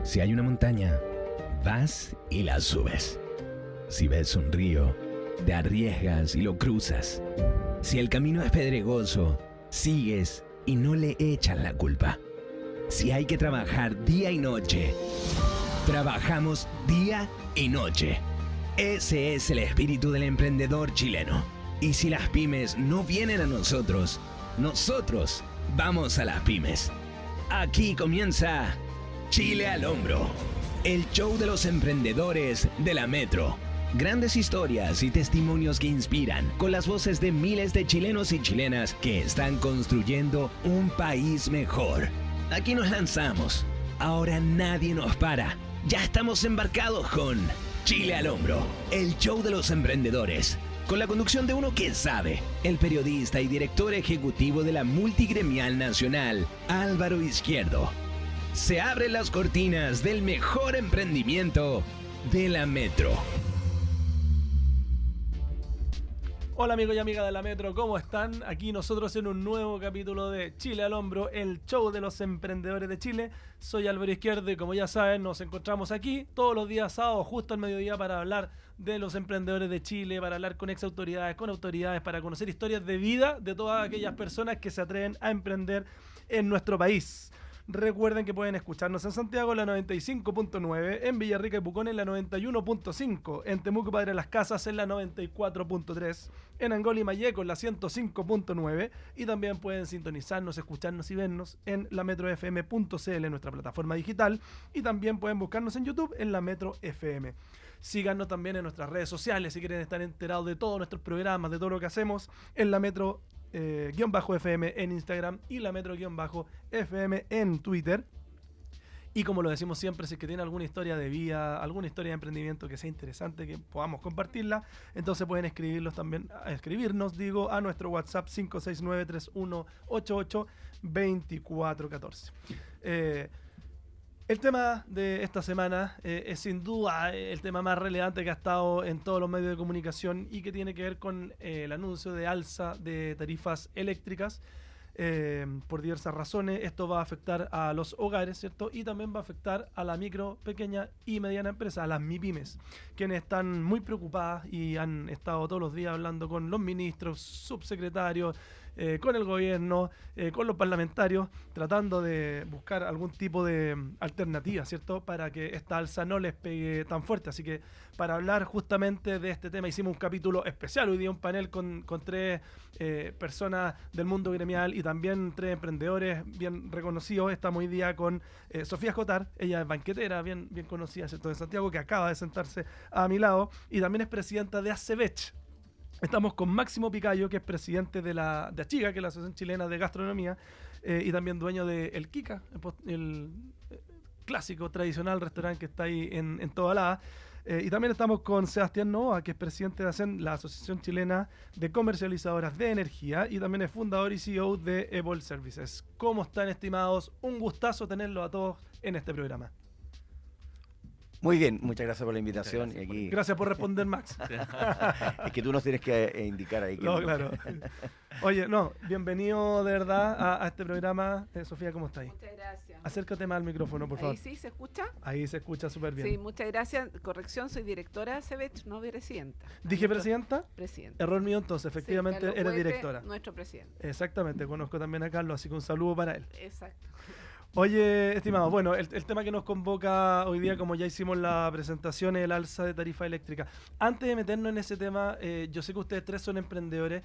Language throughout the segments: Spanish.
Si hay una montaña, vas y la subes. Si ves un río, te arriesgas y lo cruzas. Si el camino es pedregoso, sigues y no le echas la culpa. Si hay que trabajar día y noche, trabajamos día y noche. Ese es el espíritu del emprendedor chileno. Y si las pymes no vienen a nosotros, nosotros vamos a las pymes. Aquí comienza Chile al Hombro, el show de los emprendedores de la Metro. Grandes historias y testimonios que inspiran, con las voces de miles de chilenos y chilenas que están construyendo un país mejor. Aquí nos lanzamos. Ahora nadie nos para. Ya estamos embarcados con Chile al Hombro, el show de los emprendedores. Con la conducción de uno que sabe, el periodista y director ejecutivo de la Multigremial Nacional, Álvaro Izquierdo. Se abren las cortinas del mejor emprendimiento de la Metro. Hola amigos y amigas de la Metro, ¿cómo están? Aquí nosotros en un nuevo capítulo de Chile al Hombro, el show de los emprendedores de Chile. Soy Álvaro Izquierdo y como ya saben, nos encontramos aquí todos los días sábados, justo al mediodía, para hablar de los emprendedores de Chile, para hablar con exautoridades, con autoridades, para conocer historias de vida de todas aquellas personas que se atreven a emprender en nuestro país. Recuerden que pueden escucharnos en Santiago en la 95.9, en Villarrica y Pucón en la 91.5, en Temuco Padre Las Casas en la 94.3, en Angola y Malleco en la 105.9 y también pueden sintonizarnos, escucharnos y vernos en la metrofm.cl, nuestra plataforma digital, y también pueden buscarnos en YouTube en la Metro FM. Síganos también en nuestras redes sociales si quieren estar enterados de todos nuestros programas, de todo lo que hacemos en la Metro _FM en Instagram y la Metro_FM en Twitter. Y como lo decimos siempre, si es que tiene alguna historia de vida, alguna historia de emprendimiento que sea interesante, que podamos compartirla, entonces pueden escribirnos a nuestro WhatsApp 569-3188-2414. El tema de esta semana es sin duda el tema más relevante que ha estado en todos los medios de comunicación y que tiene que ver con el anuncio de alza de tarifas eléctricas. Por diversas razones esto va a afectar a los hogares, ¿cierto? Y también va a afectar a la micro, pequeña y mediana empresa, a las MIPYMES, quienes están muy preocupadas y han estado todos los días hablando con los ministros, subsecretarios, con el gobierno, con los parlamentarios, tratando de buscar algún tipo de alternativa, ¿cierto? Para que esta alza no les pegue tan fuerte. Así que para hablar justamente de este tema hicimos un capítulo especial, hoy día un panel con tres personas del mundo gremial y también tres emprendedores bien reconocidos. Estamos hoy día con Sofía Jotar, ella es banquetera, bien conocida, ¿cierto?, de Santiago, que acaba de sentarse a mi lado, y también es presidenta de ACEVECH. Estamos con Máximo Picayo, que es presidente de ACHIGA, que es la Asociación Chilena de Gastronomía, y también dueño de El Kika, el clásico, tradicional restaurante que está ahí en toda la. Y también estamos con Sebastián Novoa, que es presidente de ACEN, la Asociación Chilena de Comercializadoras de Energía, y también es fundador y CEO de Evol Services. ¿Cómo están, estimados? Un gustazo tenerlos a todos en este programa. Muy bien, muchas gracias por la invitación. Gracias por responder, Max. Es que tú nos tienes que indicar ahí. No, claro. Oye, bienvenido de verdad a este programa. Sofía, ¿cómo estás ahí? Muchas gracias. Acércate más al micrófono, por favor. ¿Ahí sí se escucha? Ahí se escucha súper bien. Sí, muchas gracias. Corrección, soy directora de ACEVECH, no presidenta. ¿Dije presidenta? Presidenta. Error mío, entonces, efectivamente, sí, Carlos eres Huete, directora. Nuestro presidente. Exactamente, conozco también a Carlos, así que un saludo para él. Exacto. Oye, estimado, bueno, el tema que nos convoca hoy día, como ya hicimos la presentación, es el alza de tarifa eléctrica. Antes de meternos en ese tema, yo sé que ustedes tres son emprendedores,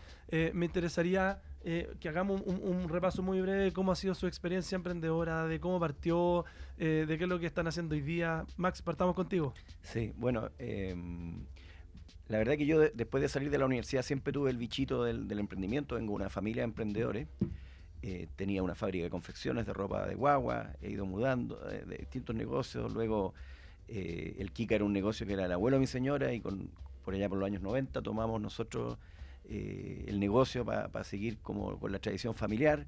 me interesaría que hagamos un repaso muy breve de cómo ha sido su experiencia emprendedora, de cómo partió, de qué es lo que están haciendo hoy día. Max, partamos contigo. Sí, bueno, la verdad que yo después de salir de la universidad siempre tuve el bichito del emprendimiento. Vengo de una familia de emprendedores. Tenía una fábrica de confecciones de ropa de guagua, he ido mudando de distintos negocios. Luego el Kika era un negocio que era el abuelo de mi señora, y por allá por los años 90 tomamos nosotros el negocio para seguir como con la tradición familiar.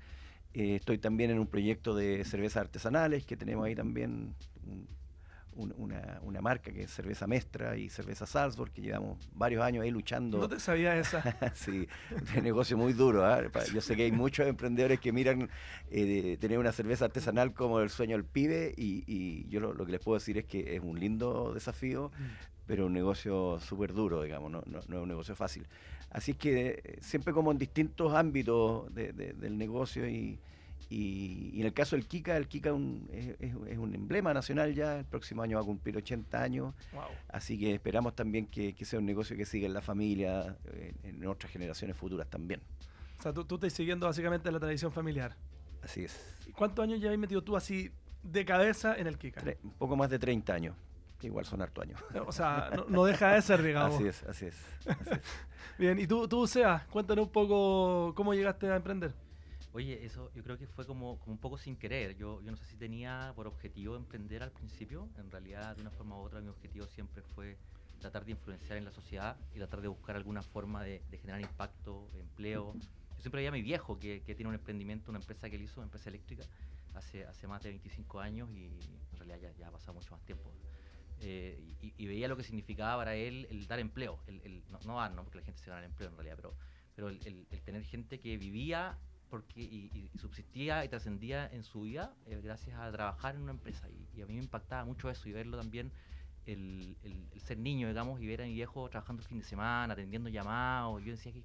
Estoy también en un proyecto de cervezas artesanales que tenemos ahí también, una marca que es cerveza Mestra y cerveza Salzburg, que llevamos varios años ahí luchando. No te sabía esa. Sí, un negocio muy duro. Yo sé que hay muchos emprendedores que miran tener una cerveza artesanal como el sueño del pibe, y yo lo que les puedo decir es que es un lindo desafío, pero un negocio súper duro, digamos, no es un negocio fácil. Así es que siempre como en distintos ámbitos del negocio, y en el caso del Kika, el Kika es un emblema nacional ya. El próximo año va a cumplir 80 años. Wow. Así que esperamos también que sea un negocio que siga en la familia, en otras generaciones futuras también. O sea, tú estás siguiendo básicamente la tradición familiar. Así es. ¿Y cuántos años ya habéis metido tú así de cabeza en el Kika? Un poco más de 30 años, que igual son harto años. O sea, no deja de ser, digamos. Así es. Bien, y tú, Seba, cuéntanos un poco cómo llegaste a emprender. Oye, eso yo creo que fue como un poco sin querer. Yo no sé si tenía por objetivo emprender al principio. En realidad, de una forma u otra, mi objetivo siempre fue tratar de influenciar en la sociedad y tratar de buscar alguna forma de generar impacto, empleo. Yo siempre veía a mi viejo que tiene un emprendimiento, una empresa que él hizo, una empresa eléctrica, hace más de 25 años, y en realidad ya ha pasado mucho más tiempo. Y veía lo que significaba para él el dar empleo. No porque la gente se gana el empleo en realidad, pero el tener gente que vivía y subsistía y trascendía en su vida gracias a trabajar en una empresa. Y a mí me impactaba mucho eso, y verlo también, el ser niño, digamos, y ver a mi viejo trabajando el fin de semana, atendiendo llamados. Yo decía que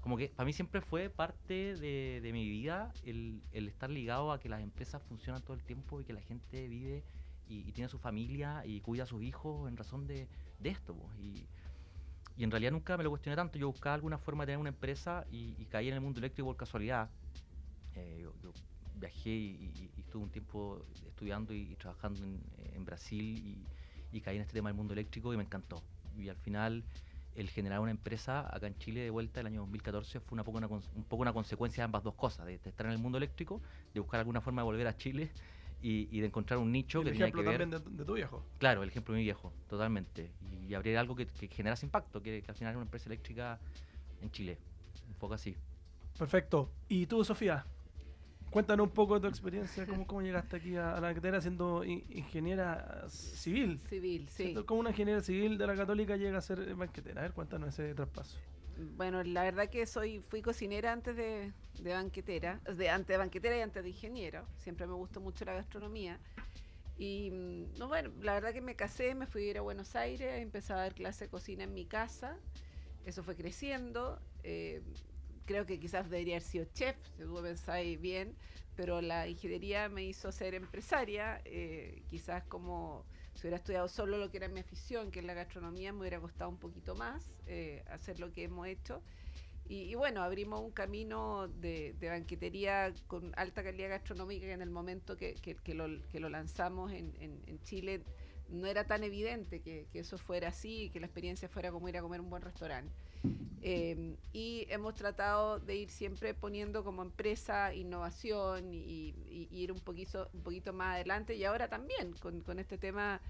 como que para mí siempre fue parte de mi vida el estar ligado a que las empresas funcionan todo el tiempo y que la gente vive y tiene su familia y cuida a sus hijos en razón de esto, pues. Y en realidad nunca me lo cuestioné tanto. Yo buscaba alguna forma de tener una empresa y caí en el mundo eléctrico por casualidad. Yo viajé y estuve un tiempo estudiando y trabajando en Brasil, y caí en este tema del mundo eléctrico y me encantó. Y al final el generar una empresa acá en Chile de vuelta el año 2014 fue un poco una consecuencia de ambas dos cosas, de estar en el mundo eléctrico, de buscar alguna forma de volver a Chile y de encontrar un nicho que tenía que ver. El ejemplo también de tu viejo. Claro, el ejemplo de mi viejo, totalmente. Y abrir algo que generase impacto, que al final es una empresa eléctrica en Chile. Un poco así. Perfecto. ¿Y tú, Sofía? Cuéntanos un poco de tu experiencia, cómo llegaste aquí a la banquetera siendo ingeniera civil. Civil, sí. ¿Cierto? ¿Cómo una ingeniera civil de la Católica llega a ser banquetera? A ver, cuéntanos ese traspaso. Bueno, la verdad que fui cocinera antes de banquetera, antes de banquetera y antes de ingeniero. Siempre me gustó mucho la gastronomía. Y no, bueno, la verdad que me casé, me fui a ir a Buenos Aires, empecé a dar clase de cocina en mi casa. Eso fue creciendo. Creo que quizás debería haber sido chef, si tú pensáis bien, pero la ingeniería me hizo ser empresaria. Quizás como si hubiera estudiado solo lo que era mi afición, que es la gastronomía, me hubiera costado un poquito más hacer lo que hemos hecho. Y bueno, abrimos un camino de banquetería con alta calidad gastronómica, que en el momento que lo lanzamos en Chile no era tan evidente que eso fuera así, que la experiencia fuera como ir a comer un buen restaurante. Y hemos tratado de ir siempre poniendo como empresa innovación y ir un poquito más adelante, y ahora también con este tema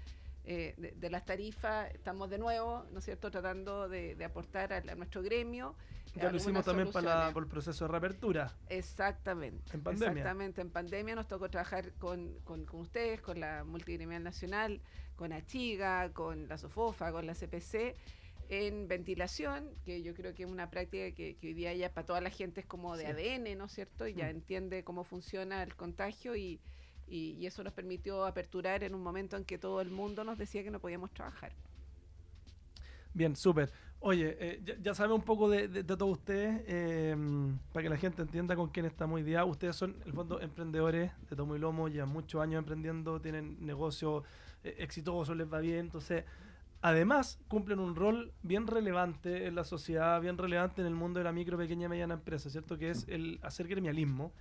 de las tarifas estamos de nuevo, ¿no es cierto?, tratando de aportar a nuestro gremio. Ya lo hicimos también por el proceso de reapertura. Exactamente. En pandemia. Exactamente, en pandemia nos tocó trabajar con ustedes, con la Multigremial Nacional, con Achiga, con la SOFOFA, con la CPC, en ventilación, que yo creo que es una práctica que hoy día ya para toda la gente es como de ADN, ¿no es cierto? Y ya entiende cómo funciona el contagio, y eso nos permitió aperturar en un momento en que todo el mundo nos decía que no podíamos trabajar. Bien, súper. Oye, ya sabemos un poco de todos ustedes, para que la gente entienda con quién estamos hoy día. Ustedes son, en el fondo, emprendedores de tomo y lomo, llevan muchos años emprendiendo, tienen negocios exitosos, les va bien. Entonces, además, cumplen un rol bien relevante en la sociedad, bien relevante en el mundo de la micro, pequeña y mediana empresa, ¿cierto? Que es el hacer gremialismo.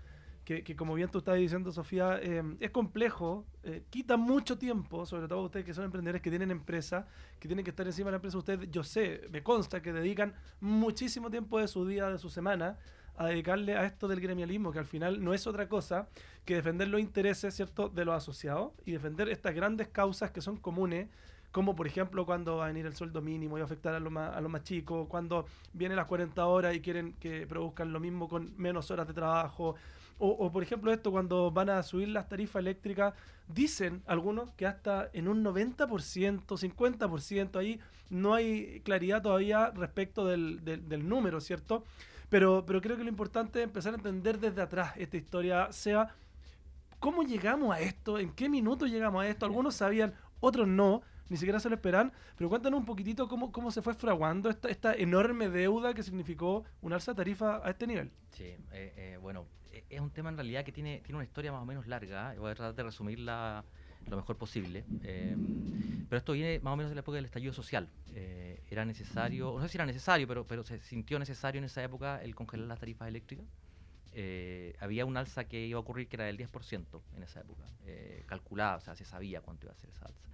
Que como bien tú estabas diciendo, Sofía, es complejo, quita mucho tiempo, sobre todo ustedes que son emprendedores, que tienen empresa, que tienen que estar encima de la empresa. Ustedes, yo sé, me consta que dedican muchísimo tiempo de su día, de su semana, a dedicarle a esto del gremialismo, que al final no es otra cosa que defender los intereses, ¿cierto?, de los asociados, y defender estas grandes causas que son comunes, como por ejemplo cuando va a venir el sueldo mínimo y va a afectar a los más chicos, cuando vienen las 40 horas y quieren que produzcan lo mismo con menos horas de trabajo, O, por ejemplo, esto, cuando van a subir las tarifas eléctricas, dicen algunos que hasta en un 90%, 50%, ahí no hay claridad todavía respecto del número, ¿cierto? Pero creo que lo importante es empezar a entender desde atrás esta historia, sea cómo llegamos a esto, en qué minuto llegamos a esto. Algunos sabían, otros no, ni siquiera se lo esperan, pero cuéntanos un poquitito cómo se fue fraguando esta enorme deuda que significó un alza de tarifa a este nivel. Sí, bueno, es un tema en realidad que tiene una historia más o menos larga. Voy a tratar de resumirla lo mejor posible. Pero esto viene más o menos de la época del estallido social. Era necesario, no sé si era necesario, pero se sintió necesario en esa época el congelar las tarifas eléctricas. Había un alza que iba a ocurrir que era del 10% en esa época, calculada, o sea, se sabía cuánto iba a ser esa alza.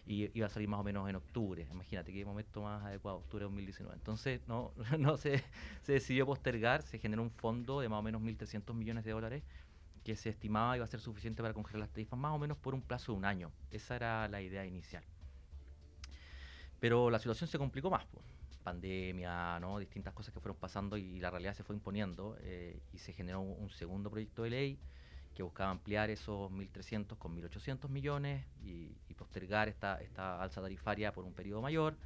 Y iba a salir más o menos en octubre, imagínate qué momento más adecuado, octubre de 2019. Entonces no se decidió postergar, se generó un fondo de más o menos 1.300 millones de dólares que se estimaba iba a ser suficiente para congelar las tarifas más o menos por un plazo de un año. Esa era la idea inicial. Pero la situación se complicó más, pues. Pandemia, ¿no? Distintas cosas que fueron pasando y la realidad se fue imponiendo, y se generó un segundo proyecto de ley que buscaba ampliar esos 1.300 con 1.800 millones y postergar esta alza tarifaria por un periodo mayor.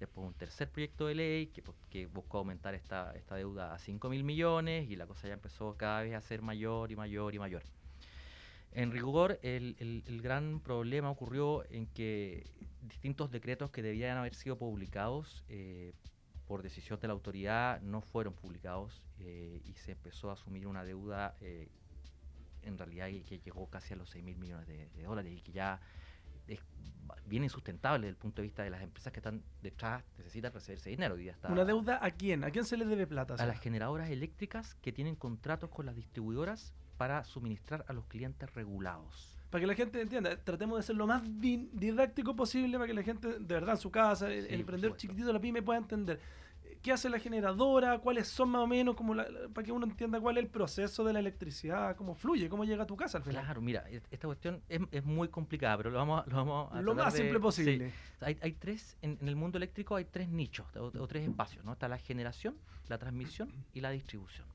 Después un tercer proyecto de ley que buscó aumentar esta deuda a 5.000 millones y la cosa ya empezó cada vez a ser mayor y mayor y mayor. En rigor, el gran problema ocurrió en que distintos decretos que debían haber sido publicados por decisión de la autoridad no fueron publicados, y se empezó a asumir una deuda en realidad que llegó casi a los 6.000 millones de dólares y que ya es bien insustentable desde el punto de vista de las empresas que están detrás, necesitan recibir ese dinero. Y ya está. ¿Una deuda a quién? ¿A quién se le debe plata? A las generadoras eléctricas que tienen contratos con las distribuidoras para suministrar a los clientes regulados. Para que la gente entienda, tratemos de ser lo más didáctico posible para que la gente, de verdad, en su casa, el emprendedor chiquitito de la pyme pueda entender. ¿Qué hace la generadora? ¿Cuáles son más o menos? Para que uno entienda cuál es el proceso de la electricidad, cómo fluye, cómo llega a tu casa al final. Claro, mira, esta cuestión es muy complicada, pero lo vamos a lo más simple posible. Sí. Hay tres, en el mundo eléctrico hay tres nichos o tres espacios, ¿no? Está la generación, la transmisión y la distribución.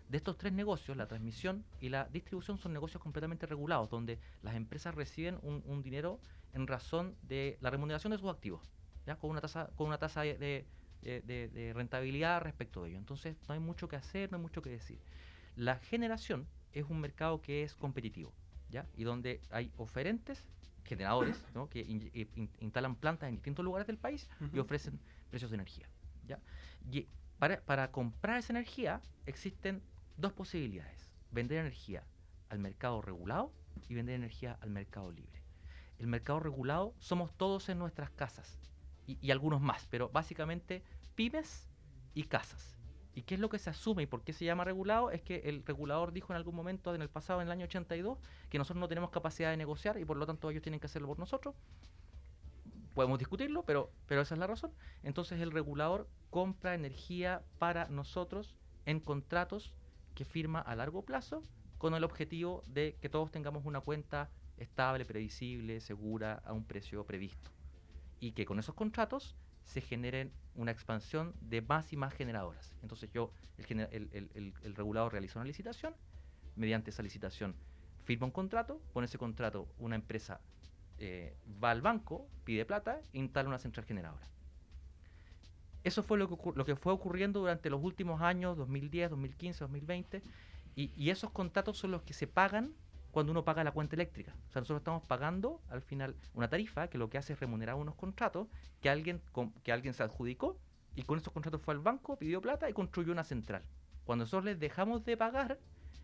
De estos tres negocios, la transmisión y la distribución son negocios completamente regulados, donde las empresas reciben un dinero en razón de la remuneración de sus activos, ¿ya? Con una tasa de rentabilidad respecto de ello. Entonces no hay mucho que hacer, no hay mucho que decir. La generación es un mercado que es competitivo, ¿ya? Y donde hay oferentes, generadores, ¿no? Que instalan plantas en distintos lugares del país y ofrecen precios de energía, ¿ya? Y para comprar esa energía existen dos posibilidades: vender energía al mercado regulado y vender energía al mercado libre. El mercado regulado somos todos en nuestras casas y algunos más, pero básicamente pymes y casas. ¿Y qué es lo que se asume y por qué se llama regulado? Es que el regulador dijo en algún momento en el pasado, en el año 82, que nosotros no tenemos capacidad de negociar y por lo tanto ellos tienen que hacerlo por nosotros. Podemos discutirlo, pero esa es la razón. Entonces el regulador compra energía para nosotros en contratos que firma a largo plazo con el objetivo de que todos tengamos una cuenta estable, previsible, segura, a un precio previsto. Y que con esos contratos se generen una expansión de más y más generadoras. Entonces el regulador realiza una licitación, mediante esa licitación firma un contrato, con ese contrato una empresa va al banco, pide plata e instala una central generadora. Eso fue lo que fue ocurriendo durante los últimos años, 2010, 2015, 2020, y esos contratos son los que se pagan cuando uno paga la cuenta eléctrica. O sea, nosotros estamos pagando al final una tarifa que lo que hace es remunerar unos contratos que alguien se adjudicó y con esos contratos fue al banco, pidió plata y construyó una central. Cuando nosotros les dejamos de pagar,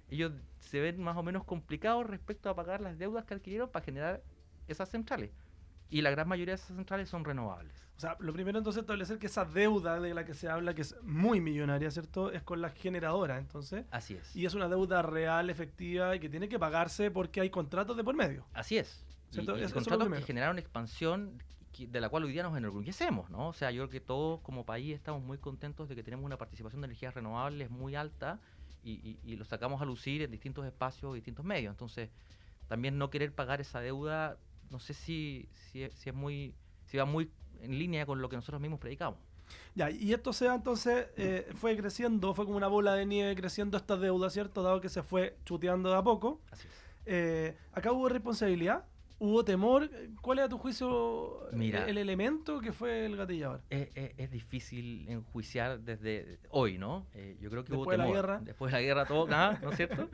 ellos se ven más o menos complicados respecto a pagar las deudas que adquirieron para generar esas centrales. Y la gran mayoría de esas centrales son renovables. O sea, lo primero entonces es establecer que esa deuda de la que se habla, que es muy millonaria, ¿cierto? Es con las generadoras, entonces. Así es. Y es una deuda real, efectiva y que tiene que pagarse porque hay contratos de por medio. Así es. ¿Cierto? Y contratos que generaron expansión de la cual hoy día nos enorgullecemos, ¿no? O sea, yo creo que todos como país estamos muy contentos de que tenemos una participación de energías renovables muy alta y lo sacamos a lucir en distintos espacios, distintos medios. Entonces, también no querer pagar esa deuda, no sé si va muy en línea con lo que nosotros mismos predicamos. Ya, y esto se da entonces, fue creciendo, fue como una bola de nieve creciendo esta deuda, ¿cierto? Dado que se fue chuteando de a poco. Así es. Acá hubo responsabilidad, hubo temor. ¿Cuál es a tu juicio Mira. el elemento que fue el gatillador? Es difícil enjuiciar desde hoy, ¿no? Yo creo que hubo Después de la temor. guerra. Después de la guerra todo, nada, ¿no es cierto?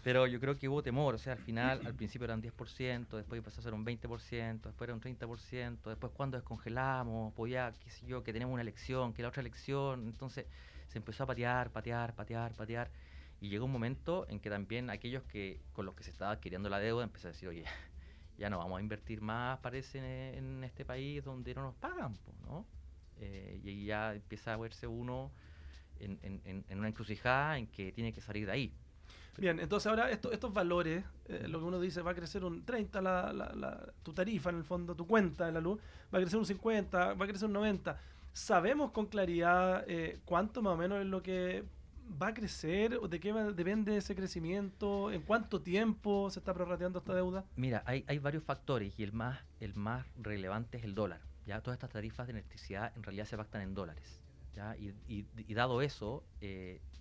Pero yo creo que hubo temor, o sea, al final, al principio eran 10%, después empezó a ser un 20%, después era un 30%, después cuando descongelamos, pues ya, qué sé yo, que tenemos una elección, que la otra elección, entonces se empezó a patear, y llegó un momento en que también aquellos que con los que se estaba adquiriendo la deuda empezaron a decir, oye, ya no vamos a invertir más, parece, en este país donde no nos pagan, pues, ¿no? Y ahí ya empieza a verse uno en una encrucijada en que tiene que salir de ahí. Bien, entonces ahora estos valores, lo que uno dice, va a crecer un 30 tu tarifa, en el fondo, tu cuenta de la luz, va a crecer un 50, va a crecer un 90. ¿Sabemos con claridad cuánto más o menos es lo que va a crecer? ¿De qué depende ese crecimiento? ¿En cuánto tiempo se está prorrateando esta deuda? Mira, hay varios factores y el más relevante es el dólar. Ya todas estas tarifas de electricidad en realidad se pactan en dólares. ¿Ya? Y dado eso,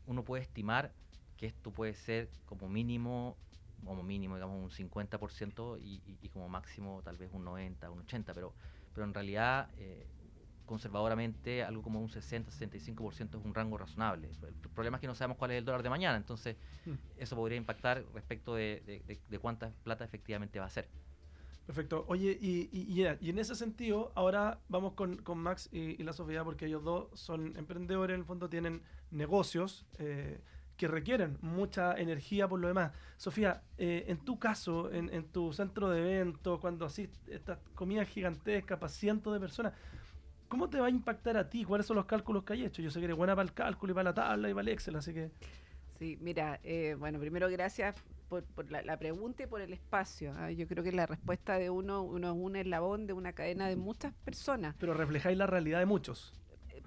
uno puede estimar que esto puede ser como mínimo digamos un 50% y como máximo tal vez un 90, un 80, pero en realidad conservadoramente algo como un 60-65% es un rango razonable. El problema es que no sabemos cuál es el dólar de mañana, entonces eso podría impactar respecto de cuánta plata efectivamente va a ser. Perfecto. Oye, y en ese sentido, ahora vamos con Max y la Sofía, porque ellos dos son emprendedores, en el fondo tienen negocios que requieren mucha energía por lo demás. Sofía, en tu caso, en tu centro de eventos, cuando asistes estas comidas gigantescas para cientos de personas, ¿cómo te va a impactar a ti? ¿Cuáles son los cálculos que hay hecho? Yo sé que eres buena para el cálculo y para la tabla y para el Excel, así que... Sí, mira, bueno, primero gracias por la pregunta y por el espacio. Yo creo que la respuesta de uno es un eslabón de una cadena de muchas personas. Pero reflejáis la realidad de muchos.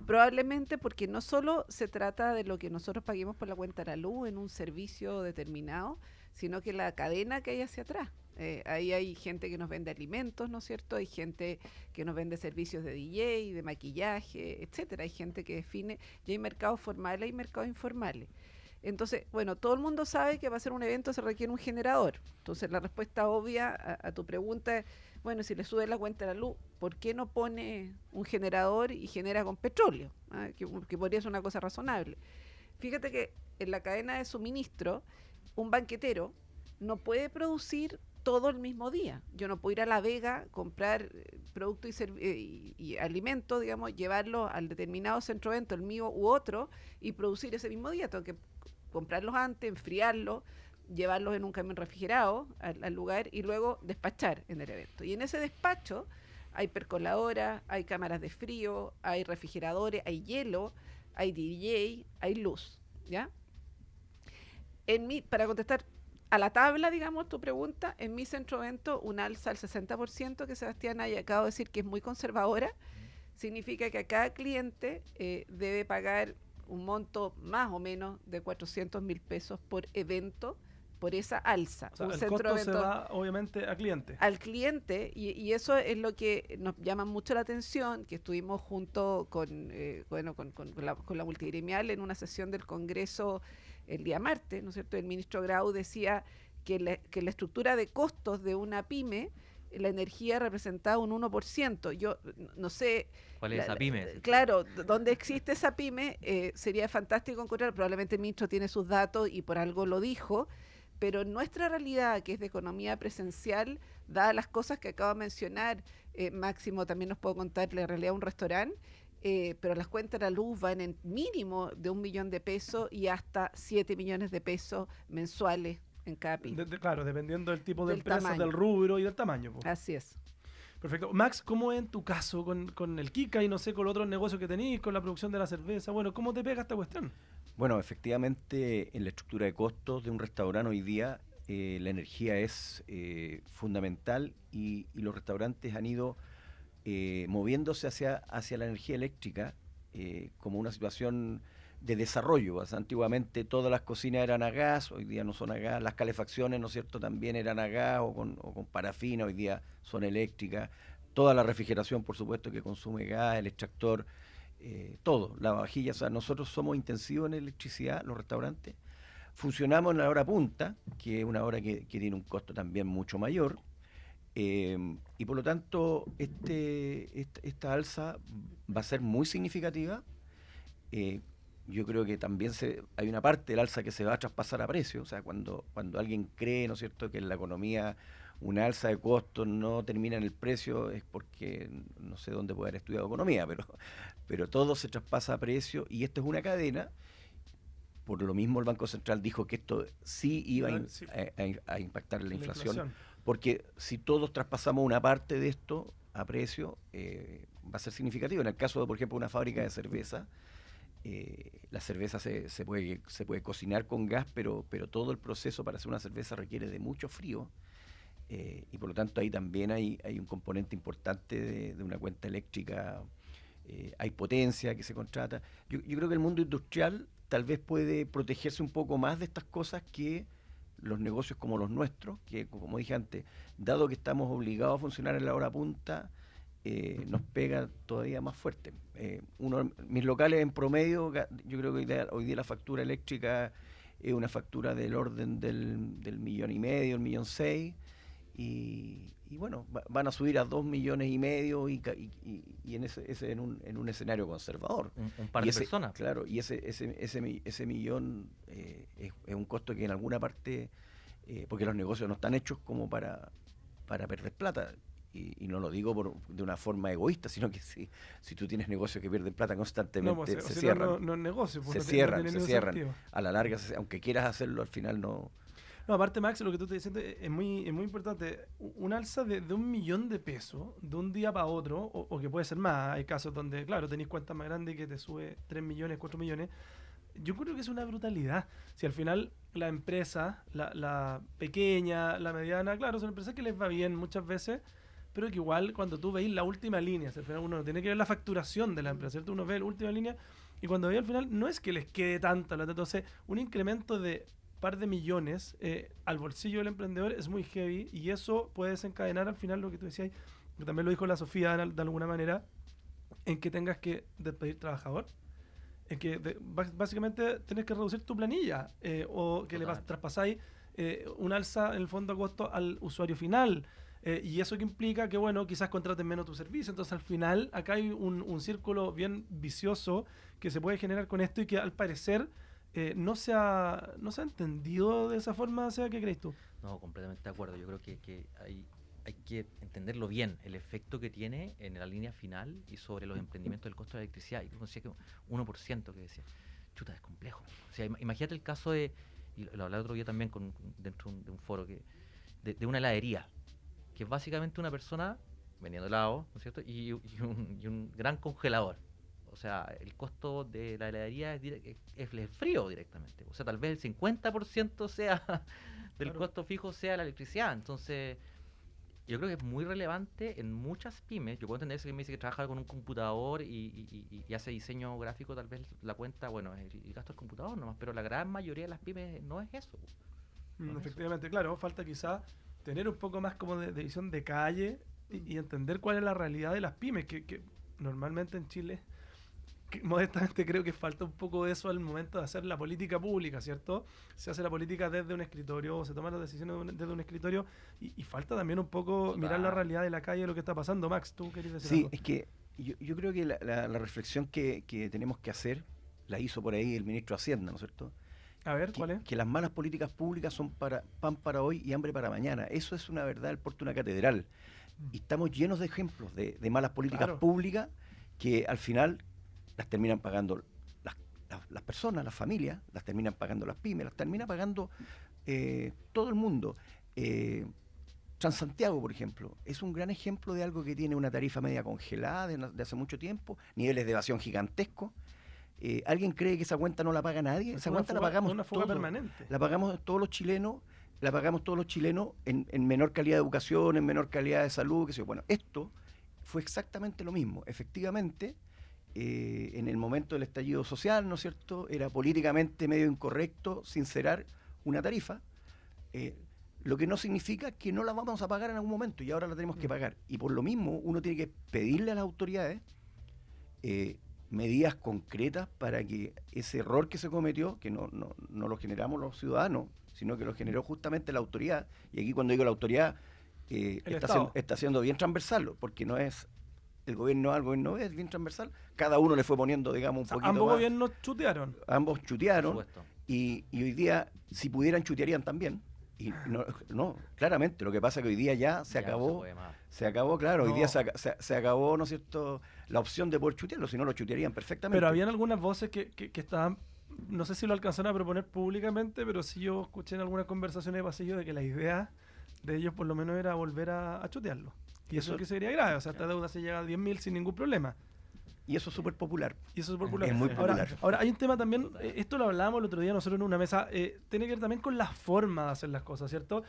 Probablemente porque no solo se trata de lo que nosotros paguemos por la cuenta de la luz en un servicio determinado, sino que la cadena que hay hacia atrás. Ahí hay gente que nos vende alimentos, ¿no es cierto? Hay gente que nos vende servicios de DJ, de maquillaje, etcétera. Hay gente que define, y hay mercados formales y mercados informales. Entonces, bueno, todo el mundo sabe que para hacer un evento se requiere un generador. Entonces, la respuesta obvia a tu pregunta es, bueno, si le sube la cuenta de la luz, ¿por qué no pone un generador y genera con petróleo? Que podría ser una cosa razonable. Fíjate que en la cadena de suministro, un banquetero no puede producir todo el mismo día. Yo no puedo ir a La Vega, comprar productos y alimentos, digamos, llevarlos al determinado centro de evento, el mío u otro, y producir ese mismo día. Tengo que comprarlos antes, enfriarlos, llevarlos en un camión refrigerado al lugar y luego despachar en el evento. Y en ese despacho hay percoladoras, hay cámaras de frío, hay refrigeradores, hay hielo, hay DJ, hay luz, ¿ya? Para contestar a la tabla, digamos, tu pregunta, en mi centro de evento un alza al 60%, que Sebastián haya acabado de decir que es muy conservadora, significa que a cada cliente debe pagar un monto más o menos de 400.000 pesos por evento, por esa alza. O sea, un el centro costo de se evento va, obviamente, al cliente. al cliente, y eso es lo que nos llama mucho la atención, que estuvimos junto con la multigremial en una sesión del Congreso el día martes, ¿no es cierto? El ministro Grau decía que la estructura de costos de una pyme, la energía representaba un 1%. Yo no sé... ¿Cuál es esa pyme? Claro, donde existe esa pyme, sería fantástico encontrar, probablemente el ministro tiene sus datos y por algo lo dijo, pero en nuestra realidad, que es de economía presencial, dadas las cosas que acabo de mencionar, Máximo también nos puedo contar la realidad de un restaurante, pero las cuentas de la luz van en mínimo de 1 millón de pesos y hasta 7 millones de pesos mensuales en cada pyme. Claro, dependiendo del tipo de Del empresa, tamaño. del rubro y del tamaño. Po. Así es. Perfecto. Max, ¿cómo es en tu caso con el Kika y no sé, con los otros negocios que tenéis, con la producción de la cerveza? Bueno, ¿cómo te pega esta cuestión? Bueno, efectivamente, en la estructura de costos de un restaurante hoy día, la energía es fundamental y los restaurantes han ido moviéndose hacia la energía eléctrica como una situación de desarrollo. O sea, antiguamente todas las cocinas eran a gas, hoy día no son a gas, las calefacciones, ¿no es cierto?, también eran a gas o con parafina, hoy día son eléctricas, toda la refrigeración, por supuesto, que consume gas, el extractor, todo, lavavajillas. O sea, nosotros somos intensivos en electricidad, los restaurantes. Funcionamos en la hora punta, que es una hora que tiene un costo también mucho mayor. Y por lo tanto, esta alza va a ser muy significativa. Yo creo que también hay una parte del alza que se va a traspasar a precio. O sea, cuando alguien cree, ¿no es cierto?, que en la economía una alza de costos no termina en el precio, es porque no sé dónde puede haber estudiado economía, pero todo se traspasa a precio, y esto es una cadena. Por lo mismo el Banco Central dijo que esto sí iba a impactar la inflación, porque si todos traspasamos una parte de esto a precio, va a ser significativo. En el caso de, por ejemplo, una fábrica de cerveza, la cerveza se puede cocinar con gas, pero todo el proceso para hacer una cerveza requiere de mucho frío. Y por lo tanto ahí también hay un componente importante de una cuenta eléctrica. Hay potencia que se contrata. Yo creo que el mundo industrial tal vez puede protegerse un poco más de estas cosas que los negocios como los nuestros, que como dije antes, dado que estamos obligados a funcionar en la hora punta, nos pega todavía más fuerte. Mis locales en promedio, yo creo que hoy día la factura eléctrica es una factura del orden del 1,5 millones, 1,6 millones, y bueno, van a subir a 2,5 millones y en un escenario conservador. Un par de personas. Claro, y ese millón es un costo que en alguna parte, porque los negocios no están hechos como para perder plata. Y no lo digo de una forma egoísta, sino que si tú tienes negocios que pierden plata constantemente, se cierran. No es negocio. Se cierran. A la larga, aunque quieras hacerlo, al final no. No, aparte, Max, lo que tú estás diciendo es muy importante. Un alza de 1 millón de pesos de un día para otro, o que puede ser más. Hay casos donde, claro, tenéis cuentas más grandes que te sube 3 millones, 4 millones. Yo creo que es una brutalidad. Si al final la empresa, la pequeña, la mediana, claro, son empresas que les va bien muchas veces, pero que igual cuando tú veis la última línea, al final uno tiene que ver la facturación de la empresa, ¿cierto? Uno ve la última línea y cuando ve al final no es que les quede tanta plata. Entonces, un incremento de par de millones al bolsillo del emprendedor es muy heavy, y eso puede desencadenar al final lo que tú decías, que también lo dijo la Sofía de alguna manera, en que tengas que despedir trabajador, en que básicamente tienes que reducir tu planilla, o que le traspasáis un alza en el fondo a costo al usuario final. Y eso que implica que, bueno, quizás contraten menos tu servicio. Entonces, al final, acá hay un círculo bien vicioso que se puede generar con esto, y que al parecer no se ha entendido de esa forma. ¿Sea qué crees tú? No, completamente de acuerdo. Yo creo que hay que entenderlo bien, el efecto que tiene en la línea final y sobre los emprendimientos del costo de la electricidad. Y tú decías que 1% que decía, chuta, es complejo. O sea, imagínate el caso de, y lo hablé otro día también dentro de un foro, de una heladería, que es básicamente una persona vendiendo helado, ¿no es cierto? Y un gran congelador. O sea, el costo de la heladería es frío directamente. O sea, tal vez el 50% sea del costo fijo sea la electricidad. Entonces, yo creo que es muy relevante en muchas pymes. Yo puedo entender si me dice que trabaja con un computador y hace diseño gráfico, tal vez la cuenta, bueno, el gasto del computador nomás, pero la gran mayoría de las pymes no es eso. Efectivamente, claro, falta quizá tener un poco más como de visión de calle y entender cuál es la realidad de las pymes, que normalmente en Chile, modestamente creo que falta un poco de eso al momento de hacer la política pública, ¿cierto? Se hace la política desde un escritorio, o se toman las decisiones desde un escritorio, y falta también un poco mirar la realidad de la calle, lo que está pasando. Max, ¿tú querías decir algo? Sí, es que yo creo que la reflexión que tenemos que hacer, la hizo por ahí el ministro de Hacienda, ¿no es cierto? A ver, ¿cuál es? Que las malas políticas públicas son pan para hoy y hambre para mañana. Eso es una verdad del porte de una catedral. Y estamos llenos de ejemplos de malas políticas públicas que al final las terminan pagando las personas, las familias, las terminan pagando las pymes, las termina pagando todo el mundo. Transantiago, por ejemplo, es un gran ejemplo de algo que tiene una tarifa media congelada de hace mucho tiempo, niveles de evasión gigantescos. ¿Alguien cree que esa cuenta no la paga nadie? Esa cuenta la pagamos una fuga permanente. La pagamos todos los chilenos, en menor calidad de educación, en menor calidad de salud, qué sé yo. Bueno, esto fue exactamente lo mismo. Efectivamente, en el momento del estallido social, ¿no es cierto?, era políticamente medio incorrecto sincerar una tarifa, lo que no significa que no la vamos a pagar en algún momento, y ahora la tenemos que pagar. Y por lo mismo, uno tiene que pedirle a las autoridades medidas concretas para que ese error que se cometió, que no lo generamos los ciudadanos, sino que lo generó justamente la autoridad, y aquí cuando digo la autoridad, está siendo bien transversal, porque no es el gobierno A, el gobierno B, es bien transversal, cada uno le fue poniendo, digamos, un poquito ambos más. gobiernos chutearon. Ambos chutearon, Por supuesto. y hoy día, si pudieran, chutearían también. Y no, claramente, lo que pasa es que hoy día ya se Ya no acabó. puede más. Se acabó, claro, hoy No. día se acabó, ¿no es cierto?, la opción de poder chutearlo, si no lo chutearían perfectamente. Pero habían algunas voces que estaban, no sé si lo alcanzaron a proponer públicamente, pero sí yo escuché en algunas conversaciones de pasillo de que la idea de ellos por lo menos era volver a chutearlo. Y eso Eso- que sería grave, o sea, esta deuda se llega a 10.000 sin ningún problema. Y eso es súper popular. Y eso es popular. Es muy popular. Ahora, hay un tema también, esto lo hablábamos el otro día nosotros en una mesa, tiene que ver también con la forma de hacer las cosas, ¿cierto?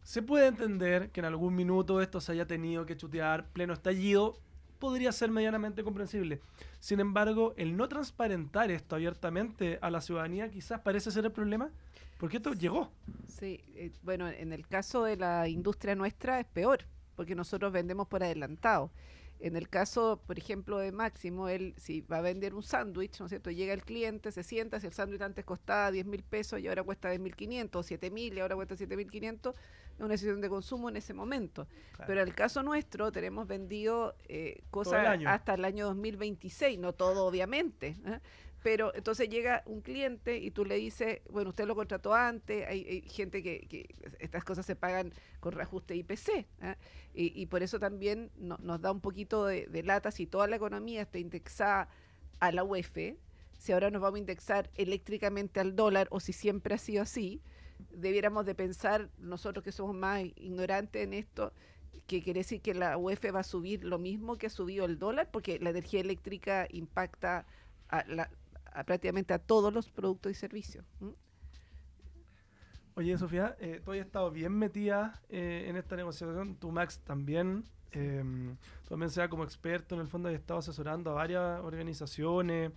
Se puede entender que en algún minuto esto se haya tenido que chutear, pleno estallido, podría ser medianamente comprensible. Sin embargo, el no transparentar esto abiertamente a la ciudadanía quizás parece ser el problema, porque esto llegó. Sí, bueno, en el caso de la industria nuestra es peor, porque nosotros vendemos por adelantado. En el caso, por ejemplo, de Máximo, él si va a vender un sándwich, ¿no es cierto? Llega el cliente, se sienta, si el sándwich antes costaba 10.000 pesos y ahora cuesta 10.500, o 7.000 y ahora cuesta 7.500, es una decisión de consumo en ese momento. Claro. Pero en el caso nuestro tenemos vendido el cosas año. hasta el año 2026, no todo obviamente, ¿eh? Pero entonces llega un cliente y tú le dices, bueno, usted lo contrató antes, hay gente que estas cosas se pagan con reajuste IPC, ¿eh? Y por eso también nos da un poquito de lata si toda la economía está indexada a la UEF, si ahora nos vamos a indexar eléctricamente al dólar o si siempre ha sido así, debiéramos de pensar nosotros que somos más ignorantes en esto, que quiere decir que la UEF va a subir lo mismo que ha subido el dólar, porque la energía eléctrica impacta a prácticamente a todos los productos y servicios. Oye, Sofía, tú has estado bien metida en esta negociación, tú, Max, también. Tú también sea como experto, en el fondo has estado asesorando a varias organizaciones.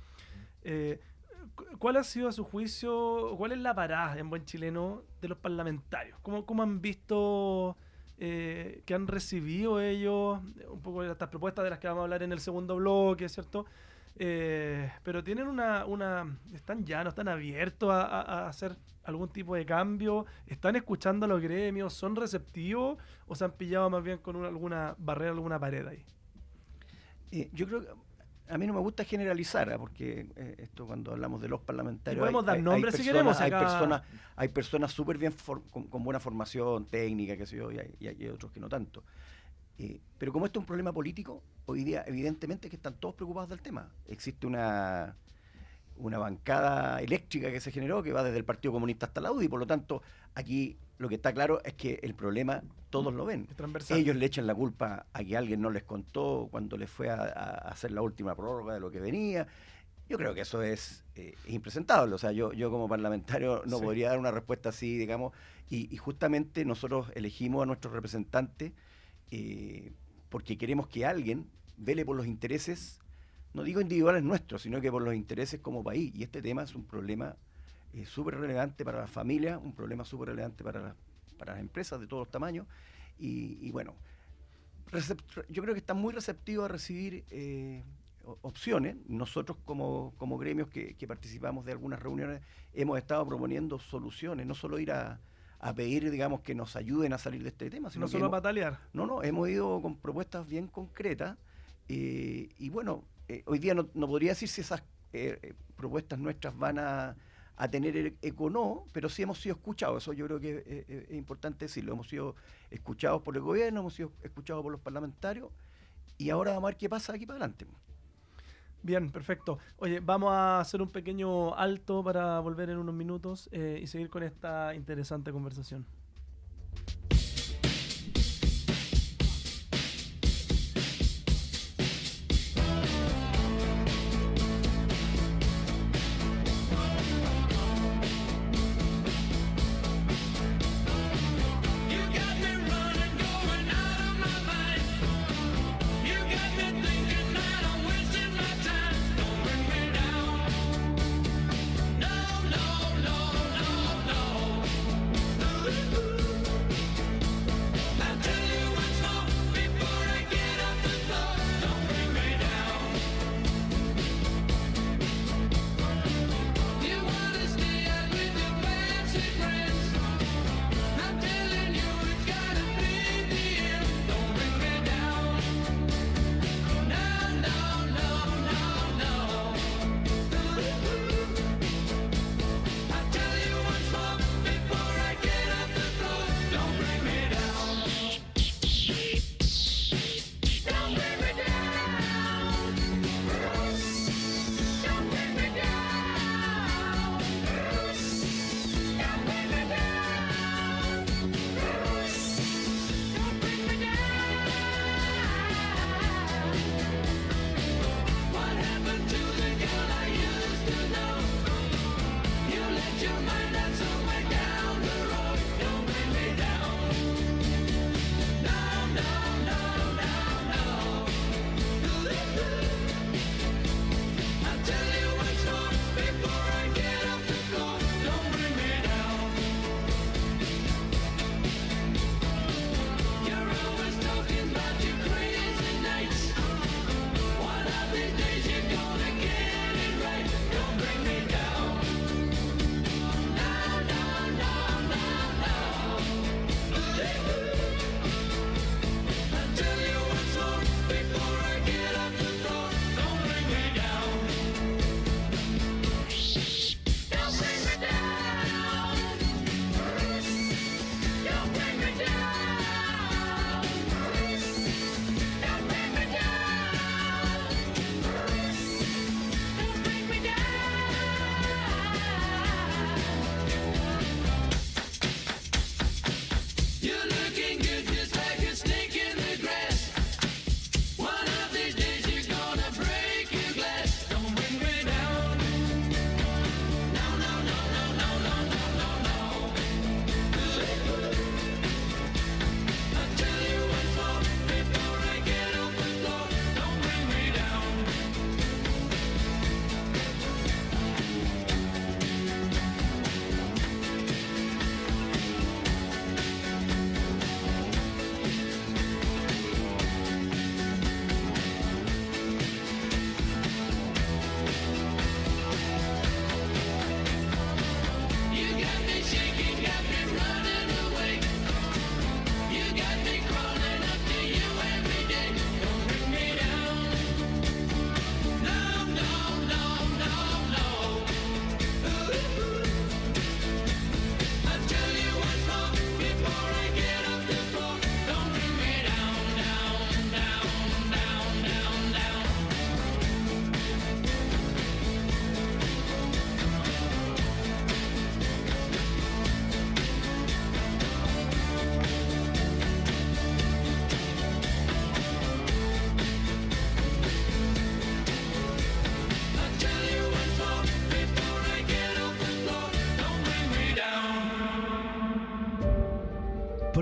¿Cuál ha sido a su juicio, cuál es la parada en buen chileno de los parlamentarios? ¿Cómo han visto que han recibido ellos un poco de estas propuestas de las que vamos a hablar en el segundo bloque, ¿cierto? Pero tienen están llanos, están abiertos a hacer algún tipo de cambio, están escuchando a los gremios, son receptivos o se han pillado más bien con alguna barrera, alguna pared ahí. Yo creo que a mí no me gusta generalizar, porque esto cuando hablamos de los parlamentarios... Y podemos dar nombres si queremos, acá. Hay personas súper bien, con buena formación técnica, qué sé yo, y hay otros que no tanto. Pero como esto es un problema político, hoy día evidentemente que están todos preocupados del tema. Existe una bancada eléctrica que se generó, que va desde el Partido Comunista hasta la UDI, por lo tanto, aquí lo que está claro es que el problema todos lo ven. Es transversal. Ellos le echan la culpa a que alguien no les contó cuando les fue a hacer la última prórroga de lo que venía. Yo creo que eso es impresentable. O sea, yo como parlamentario no podría dar una respuesta así, digamos, y justamente nosotros elegimos a nuestros representantes porque queremos que alguien vele por los intereses, no digo individuales nuestros, sino que por los intereses como país. Y este tema es un problema súper relevante para las familias, un problema súper relevante para las empresas de todos los tamaños. Y bueno, yo creo que están muy receptivos a recibir opciones. Nosotros como gremios que participamos de algunas reuniones hemos estado proponiendo soluciones, no solo ir a pedir, digamos, que nos ayuden a salir de este tema, sino No solo a patalear. No, hemos ido con propuestas bien concretas y bueno, hoy día no podría decir si esas propuestas nuestras van a tener eco o no, pero sí hemos sido escuchados. Eso yo creo que es importante decirlo. Hemos sido escuchados por el gobierno, hemos sido escuchados por los parlamentarios y ahora vamos a ver qué pasa de aquí para adelante. Bien, perfecto. Oye, vamos a hacer un pequeño alto para volver en unos minutos y seguir con esta interesante conversación.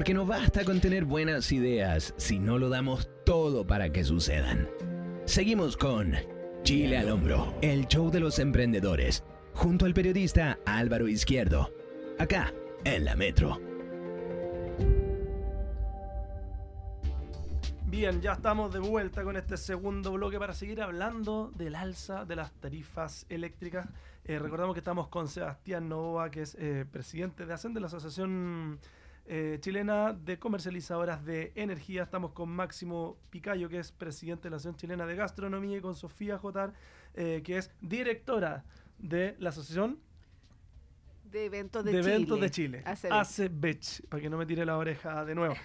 Porque no basta con tener buenas ideas si no lo damos todo para que sucedan. Seguimos con Chile al Hombro, el show de los emprendedores, junto al periodista Álvaro Izquierdo, acá en la Metro. Bien, ya estamos de vuelta con este segundo bloque para seguir hablando del alza de las tarifas eléctricas. Recordamos que estamos con Sebastián Novoa, que es presidente de ASEN, de la Asociación Chilena de Comercializadoras de Energía. Estamos con Máximo Picayo, que es presidente de la Asociación Chilena de Gastronomía, y con Sofía Jotar, que es directora de la Asociación de Eventos de Chile. ACEBECH. ACEBECH, para que no me tire la oreja de nuevo.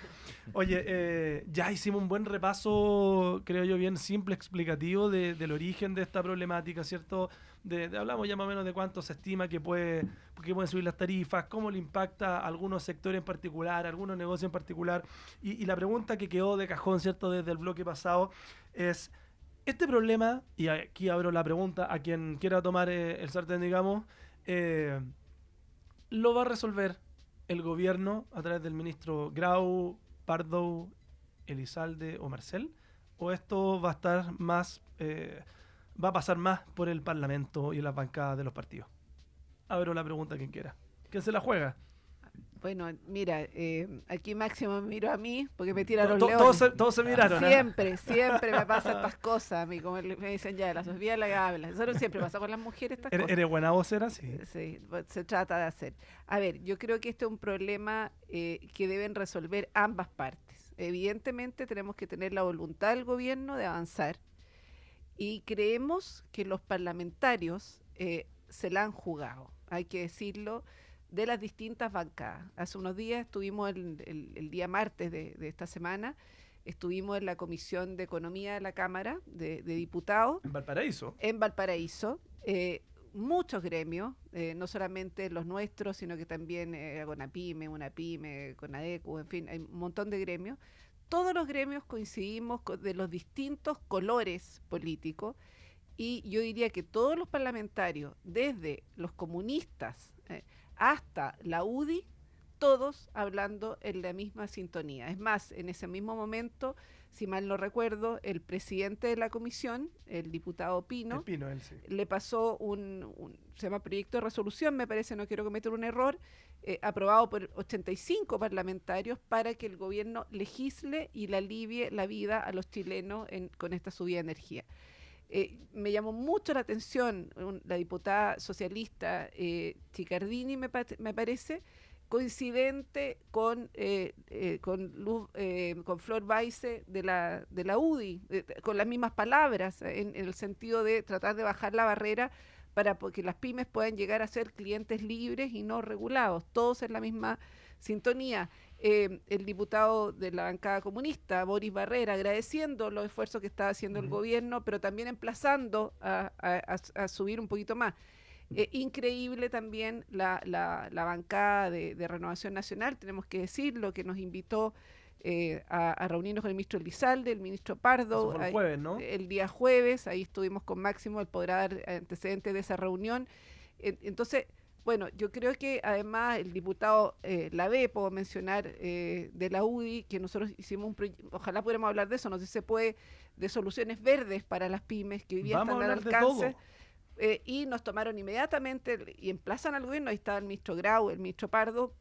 Oye, ya hicimos un buen repaso, creo yo, bien simple, explicativo del origen de esta problemática, ¿cierto? Hablamos ya más o menos de cuánto se estima que pueden subir las tarifas, cómo le impacta a algunos sectores en particular, a algunos negocios en particular. Y la pregunta que quedó de cajón, ¿cierto?, desde el bloque pasado es, este problema, y aquí abro la pregunta a quien quiera tomar el sartén, digamos, ¿lo va a resolver el gobierno a través del ministro Grau, Pardo, Elizalde o Marcel? ¿O esto va a estar más, va a pasar más por el Parlamento y las bancadas de los partidos? Abro la pregunta a quien quiera. ¿Quién se la juega? Bueno, mira, aquí Máximo me miró a mí porque me tira los leones. Todos se miraron. Siempre me pasan estas cosas a mí, como me dicen ya, la Sofía la que habla. Eso no siempre pasa con las mujeres estas cosas. ¿Eres buena vocera? Sí. Sí, se trata de hacer. A ver, yo creo que este es un problema que deben resolver ambas partes. Evidentemente tenemos que tener la voluntad del gobierno de avanzar y creemos que los parlamentarios se la han jugado, hay que decirlo, de las distintas bancadas. Hace unos días estuvimos, el día martes de esta semana, estuvimos en la Comisión de Economía de la Cámara de Diputados. ¿En Valparaíso? En Valparaíso. Muchos gremios, no solamente los nuestros, sino que también CONAPYME, UNAPYME, CONADECU, en fin, hay un montón de gremios. Todos los gremios coincidimos de los distintos colores políticos, y yo diría que todos los parlamentarios, desde los comunistas hasta la UDI, todos hablando en la misma sintonía. Es más, en ese mismo momento, si mal no recuerdo, el presidente de la comisión, el diputado Pino, él, sí, le pasó se llama proyecto de resolución, me parece, no quiero cometer un error, aprobado por 85 parlamentarios para que el gobierno legisle y le alivie la vida a los chilenos con esta subida de energía. Me llamó mucho la atención la diputada socialista Chicardini, me parece, coincidente con Flor Baise de la UDI, con las mismas palabras, en el sentido de tratar de bajar la barrera para que las pymes puedan llegar a ser clientes libres y no regulados, todos en la misma sintonía. El diputado de la bancada comunista, Boris Barrera, agradeciendo los esfuerzos que está haciendo el gobierno, pero también emplazando a subir un poquito más. Increíble también la bancada de Renovación Nacional, tenemos que decirlo, que nos invitó a reunirnos con el ministro Elizalde, el ministro Pardo. Eso fue el jueves, ¿no? El día jueves, ahí estuvimos con Máximo, él podrá dar antecedentes de esa reunión. Entonces, bueno, yo creo que además el diputado Lavé, puedo mencionar, de la UDI, que nosotros hicimos un proyecto, ojalá pudiéramos hablar de eso, no sé si se puede, de soluciones verdes para las pymes que hoy día están al alcance. Y nos tomaron inmediatamente y emplazan al gobierno, ahí estaba el ministro Grau, el ministro Pardo,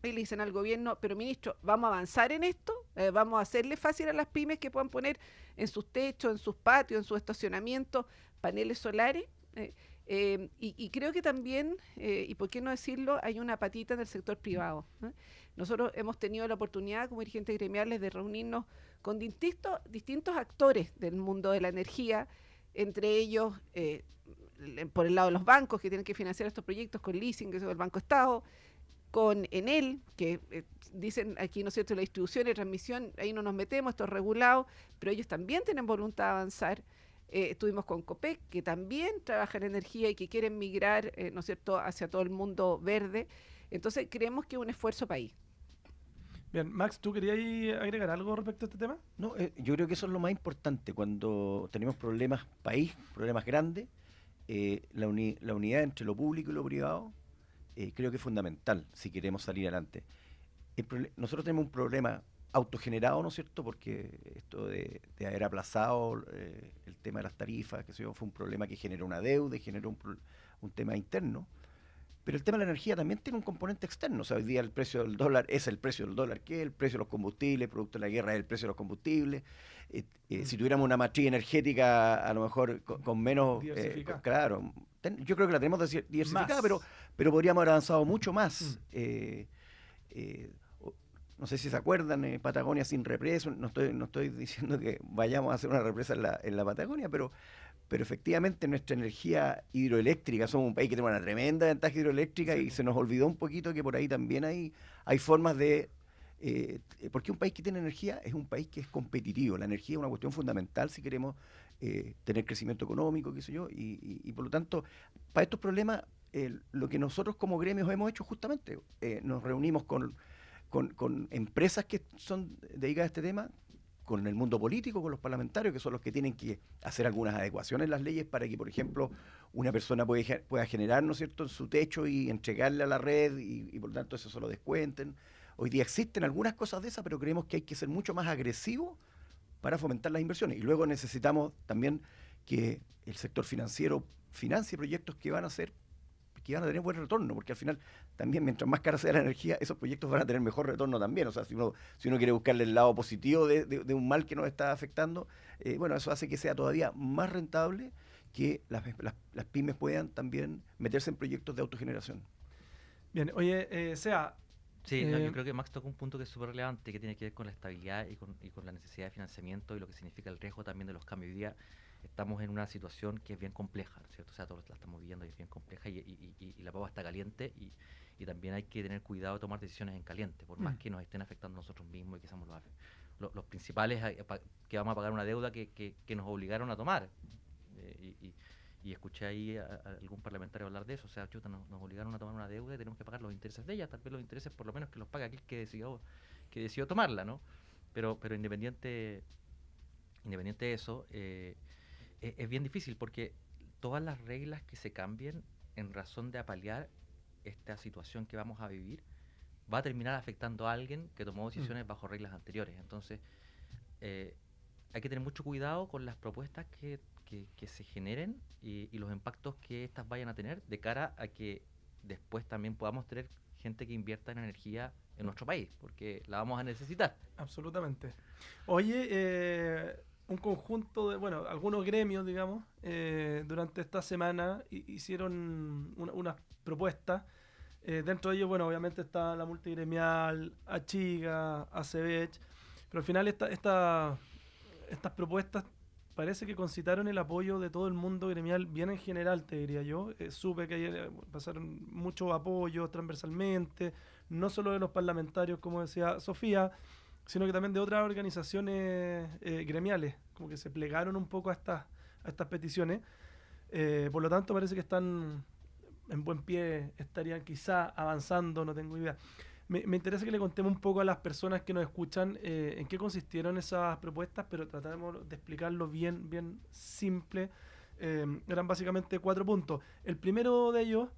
y le dicen al gobierno, pero ministro, ¿vamos a avanzar en esto? ¿Vamos a hacerle fácil a las pymes que puedan poner en sus techos, en sus patios, en sus estacionamientos, paneles solares? Y creo que también, y por qué no decirlo, hay una patita en el sector privado. Nosotros hemos tenido la oportunidad como dirigentes gremiales de reunirnos con distintos actores del mundo de la energía, entre ellos, por el lado de los bancos que tienen que financiar estos proyectos, con leasing, que es el Banco Estado, con Enel, que dicen aquí, ¿no es cierto?, la distribución y transmisión, ahí no nos metemos, esto es regulado, pero ellos también tienen voluntad de avanzar. Estuvimos con COPEC, que también trabaja en energía y que quieren migrar, ¿no es cierto?, hacia todo el mundo verde. Entonces, creemos que es un esfuerzo país. Bien, Max, ¿tú querías agregar algo respecto a este tema? No, yo creo que eso es lo más importante cuando tenemos problemas país, problemas grandes. La unidad entre lo público y lo privado creo que es fundamental si queremos salir adelante. nosotros tenemos un problema autogenerado, ¿no es cierto? Porque esto de haber aplazado el tema de las tarifas, que fue un problema que generó una deuda y generó un tema interno. Pero el tema de la energía también tiene un componente externo. O sea, hoy día el precio del dólar es el precio del dólar, que es el precio de los combustibles, producto de la guerra es el precio de los combustibles. Si tuviéramos una matriz energética a lo mejor con menos... Diversificada. claro, yo creo que la tenemos diversificada, Más. pero podríamos haber avanzado mucho más. No sé si se acuerdan, Patagonia sin represa, no estoy diciendo que vayamos a hacer una represa en la Patagonia, pero efectivamente nuestra energía hidroeléctrica, somos un país que tiene una tremenda ventaja hidroeléctrica y se nos olvidó un poquito que por ahí también hay formas de... porque un país que tiene energía es un país que es competitivo. La energía es una cuestión fundamental si queremos tener crecimiento económico, qué sé yo, y por lo tanto, para estos problemas, lo que nosotros como gremios hemos hecho justamente, nos reunimos con empresas que son dedicadas a este tema, con el mundo político, con los parlamentarios, que son los que tienen que hacer algunas adecuaciones en las leyes para que, por ejemplo, una persona pueda generar, ¿no es cierto?, en su techo y entregarle a la red y por lo tanto eso se lo descuenten. Hoy día existen algunas cosas de esas, pero creemos que hay que ser mucho más agresivos para fomentar las inversiones. Y luego necesitamos también que el sector financiero financie proyectos que van a tener buen retorno, porque al final también mientras más cara sea la energía, esos proyectos van a tener mejor retorno también. O sea, si uno quiere buscarle el lado positivo de un mal que nos está afectando, bueno, eso hace que sea todavía más rentable que las pymes puedan también meterse en proyectos de autogeneración. Bien, oye, Sea. Sí, no, yo creo que Max tocó un punto que es súper relevante, que tiene que ver con la estabilidad y con la necesidad de financiamiento y lo que significa el riesgo también de los cambios. Hoy día estamos en una situación que es bien compleja, ¿cierto? O sea, todos la estamos viviendo y es bien compleja y la papa está caliente y también hay que tener cuidado de tomar decisiones en caliente, por más que nos estén afectando a nosotros mismos y que seamos los principales que vamos a pagar una deuda que nos obligaron a tomar. Y escuché ahí a algún parlamentario hablar de eso, o sea, chuta, nos obligaron a tomar una deuda y tenemos que pagar los intereses de ella, tal vez los intereses por lo menos que los pague aquel que decidió tomarla, ¿no? Pero independiente de eso, es bien difícil porque todas las reglas que se cambien en razón de apalear esta situación que vamos a vivir va a terminar afectando a alguien que tomó decisiones bajo reglas anteriores. Entonces, hay que tener mucho cuidado con las propuestas que se generen y los impactos que estas vayan a tener de cara a que después también podamos tener gente que invierta en energía en nuestro país, porque la vamos a necesitar. Absolutamente. Oye, un conjunto de, bueno, algunos gremios, digamos, durante esta semana hicieron unas propuestas. Dentro de ellos, bueno, obviamente está la multigremial, ACHIGA, ACEBECH, pero al final estas propuestas parece que concitaron el apoyo de todo el mundo gremial, bien en general, te diría yo. Supe que ayer pasaron muchos apoyos transversalmente, no solo de los parlamentarios, como decía Sofía, sino que también de otras organizaciones gremiales, como que se plegaron un poco a estas peticiones. Por lo tanto, parece que están en buen pie, estarían quizá avanzando, no tengo idea. Me interesa que le contemos un poco a las personas que nos escuchan en qué consistieron esas propuestas, pero trataremos de explicarlo bien simple. Eran básicamente 4 puntos. El primero de ellos,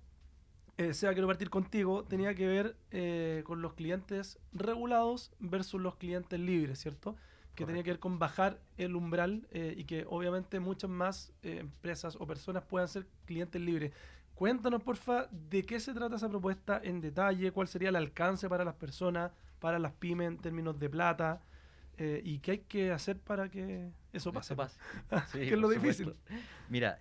quiero partir contigo, tenía que ver con los clientes regulados versus los clientes libres, ¿cierto? Que tenía que ver con bajar el umbral y que obviamente muchas más empresas o personas puedan ser clientes libres. Cuéntanos, porfa, de qué se trata esa propuesta en detalle, cuál sería el alcance para las personas, para las pymes en términos de plata, y qué hay que hacer para que eso pase. Sí, que es lo difícil. Mira,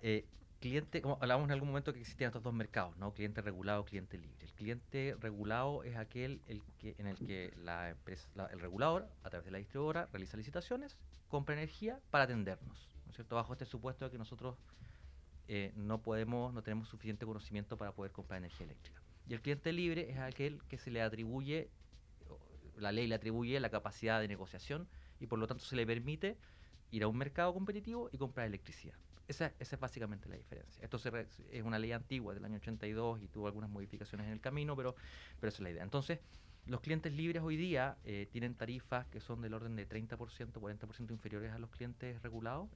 cliente, como hablábamos en algún momento que existían estos dos mercados, ¿no? Cliente regulado, cliente libre. El cliente regulado es aquel en el que la empresa, el regulador, a través de la distribuidora, realiza licitaciones, compra energía para atendernos, ¿no es cierto? Bajo este supuesto de que nosotros no tenemos suficiente conocimiento para poder comprar energía eléctrica. Y el cliente libre es aquel que se le atribuye, la ley le atribuye la capacidad de negociación y por lo tanto se le permite ir a un mercado competitivo y comprar electricidad. Esa es básicamente la diferencia. Esto es una ley antigua del año 82 y tuvo algunas modificaciones en el camino, pero esa es la idea. Entonces, los clientes libres hoy día tienen tarifas que son del orden de 30%, 40% inferiores a los clientes regulados.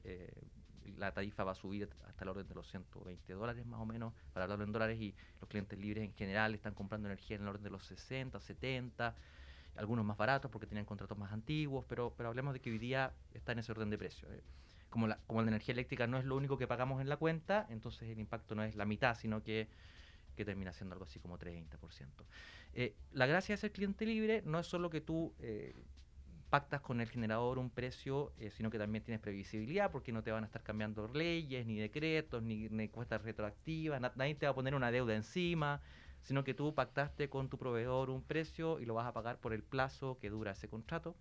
La tarifa va a subir hasta el orden de los $120 más o menos, para hablarlo en dólares, y los clientes libres en general están comprando energía en el orden de los 60, 70, algunos más baratos porque tenían contratos más antiguos, pero hablemos de que hoy día está en ese orden de precio. Como la energía eléctrica no es lo único que pagamos en la cuenta, entonces el impacto no es la mitad, sino que termina siendo algo así como 30%. La gracia de ser cliente libre no es solo que tú pactas con el generador un precio, sino que también tienes previsibilidad, porque no te van a estar cambiando leyes, ni decretos, ni cuestas retroactivas, nadie te va a poner una deuda encima, sino que tú pactaste con tu proveedor un precio y lo vas a pagar por el plazo que dura ese contrato.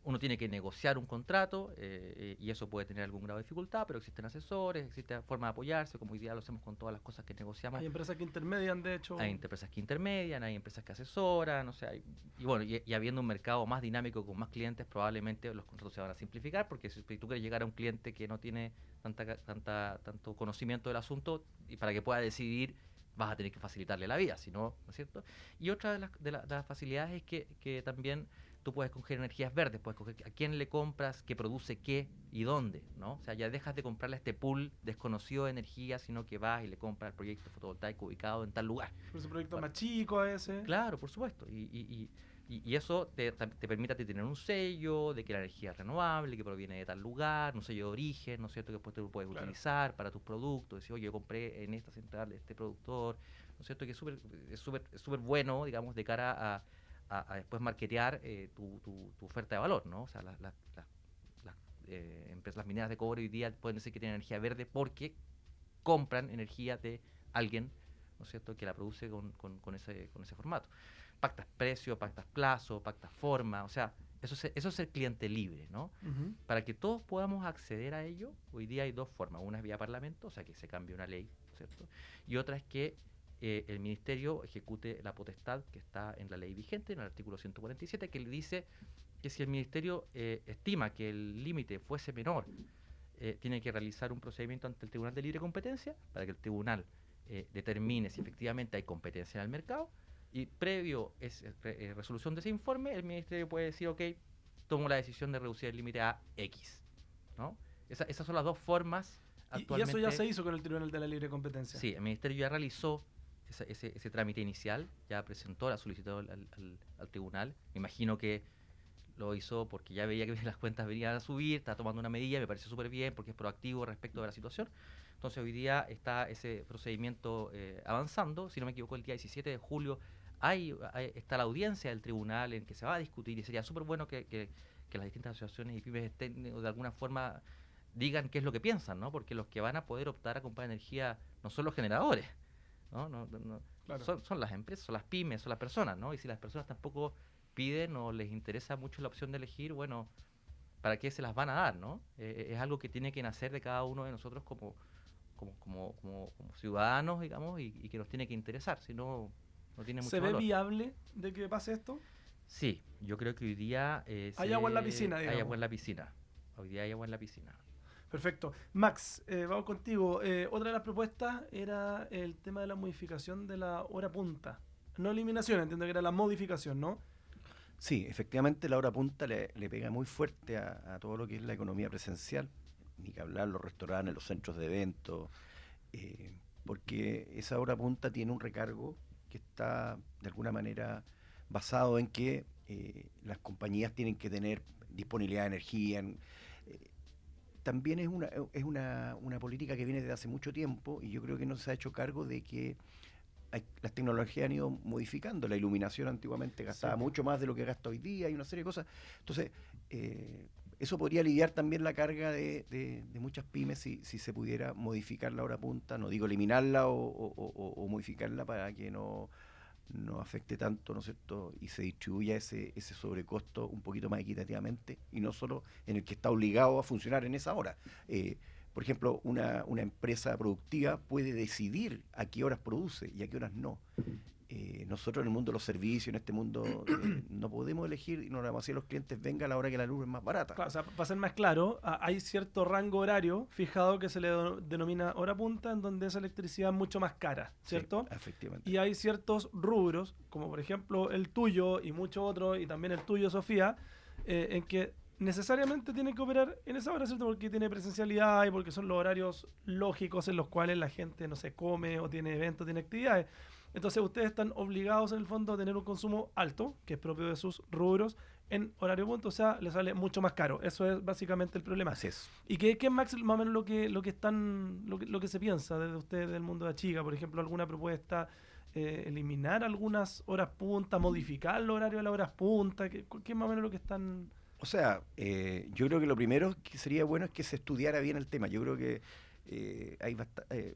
Uno tiene que negociar un contrato y eso puede tener algún grado de dificultad, pero existen asesores, existe forma de apoyarse, como hoy día lo hacemos con todas las cosas que negociamos. Hay empresas que intermedian, de hecho. Hay empresas que intermedian, hay empresas que asesoran, o sea, y habiendo un mercado más dinámico con más clientes, probablemente los contratos se van a simplificar, porque si tú quieres llegar a un cliente que no tiene tanto conocimiento del asunto, y para que pueda decidir, vas a tener que facilitarle la vida, si no, ¿no es cierto? Y otra de las facilidades es que también tú puedes coger energías verdes, puedes coger a quién le compras, qué produce qué y dónde, ¿no? O sea, ya dejas de comprarle a este pool desconocido de energía, sino que vas y le compras el proyecto fotovoltaico ubicado en tal lugar. Por ese proyecto más chico a ese. Claro, por supuesto. Y eso te permite a ti tener un sello de que la energía es renovable, que proviene de tal lugar, un sello de origen, ¿no es cierto? Que después te lo puedes utilizar para tus productos. Decir, oye, yo compré en esta central de este productor, ¿no es cierto? Que es súper bueno, digamos, de cara a después marketear tu oferta de valor, ¿no? O sea, las empresas, las mineras de cobre hoy día pueden decir que tienen energía verde porque compran energía de alguien, ¿no es cierto?, que la produce con ese formato. Pactas precio, pactas plazo, pactas forma, o sea, eso es ser cliente libre, ¿no? Uh-huh. Para que todos podamos acceder a ello, hoy día hay dos formas. Una es vía parlamento, o sea, que se cambie una ley, ¿no es cierto? Y otra es que el ministerio ejecute la potestad que está en la ley vigente, en el artículo 147, que le dice que si el ministerio estima que el límite fuese menor, tiene que realizar un procedimiento ante el Tribunal de Libre Competencia para que el tribunal determine si efectivamente hay competencia en el mercado, y previo resolución de ese informe, el ministerio puede decir, ok, tomo la decisión de reducir el límite a X, ¿no? Esas son las dos formas actualmente. ¿Y eso ya se hizo con el Tribunal de la Libre Competencia? Sí, el ministerio ya realizó ese trámite inicial, ya presentó la solicitud al tribunal. Me imagino que lo hizo porque ya veía que las cuentas venían a subir, está tomando una medida, me parece súper bien porque es proactivo respecto de la situación. Entonces hoy día está ese procedimiento avanzando, si no me equivoco el día 17 de julio está la audiencia del tribunal en que se va a discutir, y sería súper bueno que las distintas asociaciones y pymes estén de alguna forma digan qué es lo que piensan, ¿no? Porque los que van a poder optar a comprar energía no son los generadores, ¿no? Claro. Son las empresas, son las pymes, son las personas, ¿no? Y si las personas tampoco piden o les interesa mucho la opción de elegir, bueno, ¿para qué se las van a dar, no? Es algo que tiene que nacer de cada uno de nosotros como ciudadanos, digamos, y que nos tiene que interesar, si no tiene mucho valor. ¿Se ve viable de que pase esto? Sí, yo creo que hoy día hay agua en la piscina, digamos. Hay agua en la piscina. Hoy día hay agua en la piscina. Perfecto. Max, vamos contigo. Otra de las propuestas era el tema de la modificación de la hora punta. No eliminación, entiendo que era la modificación, ¿no? Sí, efectivamente la hora punta le pega muy fuerte a todo lo que es la economía presencial, ni que hablar los restaurantes, los centros de eventos, porque esa hora punta tiene un recargo que está de alguna manera basado en que las compañías tienen que tener disponibilidad de energía. También es una política que viene desde hace mucho tiempo, y yo creo que no se ha hecho cargo de que las tecnologías han ido modificando. La iluminación antiguamente gastaba mucho más de lo que gasta hoy día, y una serie de cosas. Entonces, eso podría aliviar también la carga de muchas pymes si se pudiera modificar la hora punta. No digo eliminarla o modificarla para que no afecte tanto, ¿no es cierto?, y se distribuya ese sobrecosto un poquito más equitativamente, y no solo en el que está obligado a funcionar en esa hora. Por ejemplo, una empresa productiva puede decidir a qué horas produce y a qué horas no. Nosotros en el mundo de los servicios, en este mundo, no podemos elegir, y no le vamos a decir a los clientes, venga a la hora que la luz es más barata. Claro, o sea, para ser más claro, hay cierto rango horario fijado que se le denomina hora punta, en donde esa electricidad es mucho más cara, ¿cierto? Sí, efectivamente. Y hay ciertos rubros, como por ejemplo el tuyo y muchos otros, y también el tuyo, Sofía, en que necesariamente tiene que operar en esa hora, ¿cierto? Porque tiene presencialidad y porque son los horarios lógicos en los cuales la gente, no sé, come o tiene eventos, tiene actividades. Entonces ustedes están obligados en el fondo a tener un consumo alto, que es propio de sus rubros, en horario punta, o sea, les sale mucho más caro. Eso es básicamente el problema. Así es. ¿Y qué es Max, más o menos lo que se piensa desde ustedes del mundo de la chica? Por ejemplo, alguna propuesta, eliminar algunas horas punta, modificar el horario de las horas punta, ¿qué es más o menos lo que están...? O sea, yo creo que lo primero que sería bueno es que se estudiara bien el tema. Yo creo que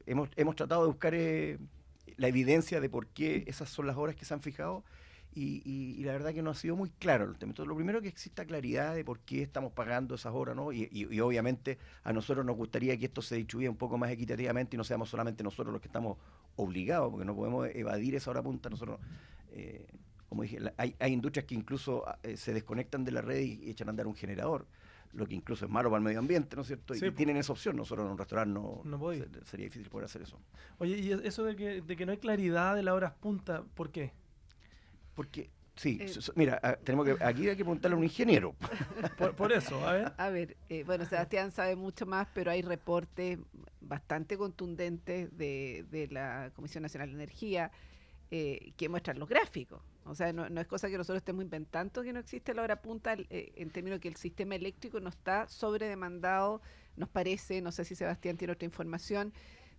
hemos tratado de buscar la evidencia de por qué esas son las horas que se han fijado y la verdad que no ha sido muy claro el tema. Entonces, lo primero es que exista claridad de por qué estamos pagando esas horas, ¿no? Y obviamente a nosotros nos gustaría que esto se distribuya un poco más equitativamente y no seamos solamente nosotros los que estamos obligados, porque no podemos evadir esa hora punta. Nosotros, como dije, hay industrias que incluso se desconectan de la red y echan a andar un generador, lo que incluso es malo para el medio ambiente, ¿no es cierto? Sí, y tienen esa opción. Nosotros en un restaurante No podéis. sería difícil poder hacer eso. Oye, y eso de que no hay claridad de las horas punta, ¿por qué? Porque, sí, mira, aquí hay que preguntarle a un ingeniero. Por eso, a ver. A ver, bueno, Sebastián sabe mucho más, pero hay reportes bastante contundentes de la Comisión Nacional de Energía que muestran los gráficos. O sea, no es cosa que nosotros estemos inventando que no existe la hora punta en términos de que el sistema eléctrico no está sobredemandado, nos parece, no sé si Sebastián tiene otra información,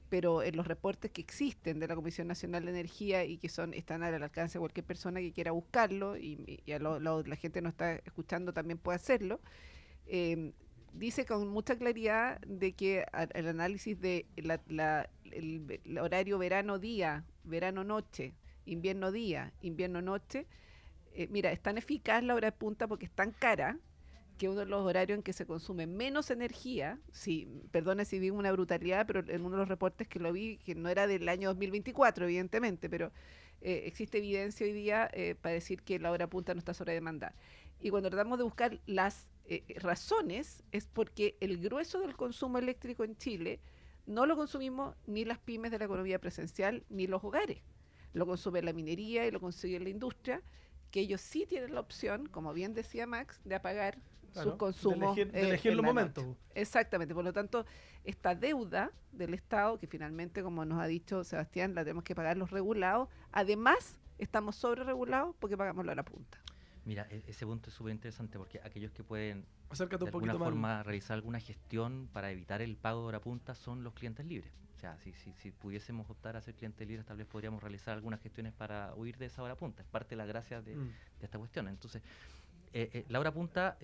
pero en los reportes que existen de la Comisión Nacional de Energía y que están al alcance de cualquier persona que quiera buscarlo, y la gente nos está escuchando también puede hacerlo, dice con mucha claridad de que el análisis de el horario verano-día, verano-noche, invierno-día, invierno-noche, mira, es tan eficaz la hora de punta porque es tan cara que uno de los horarios en que se consume menos energía, sí, perdone si digo una brutalidad, pero en uno de los reportes que lo vi, que no era del año 2024, evidentemente, pero existe evidencia hoy día para decir que la hora punta no está sobredemandada. Y cuando tratamos de buscar las razones, es porque el grueso del consumo eléctrico en Chile no lo consumimos ni las pymes de la economía presencial ni los hogares. Lo consume la minería y lo consigue la industria, que ellos sí tienen la opción, como bien decía Max, de apagar sus consumos. De elegir los momentos. Exactamente, por lo tanto, esta deuda del Estado, que finalmente, como nos ha dicho Sebastián, la tenemos que pagar los regulados, además estamos sobre regulados porque pagamos la hora punta. Mira, ese punto es súper interesante porque aquellos que pueden Acércate de un alguna poquito forma realizar alguna gestión para evitar el pago de hora punta son los clientes libres. O sea, si pudiésemos optar a ser clientes libres, tal vez podríamos realizar algunas gestiones para huir de esa hora punta. Es parte de la gracia de esta cuestión. Entonces, la hora punta,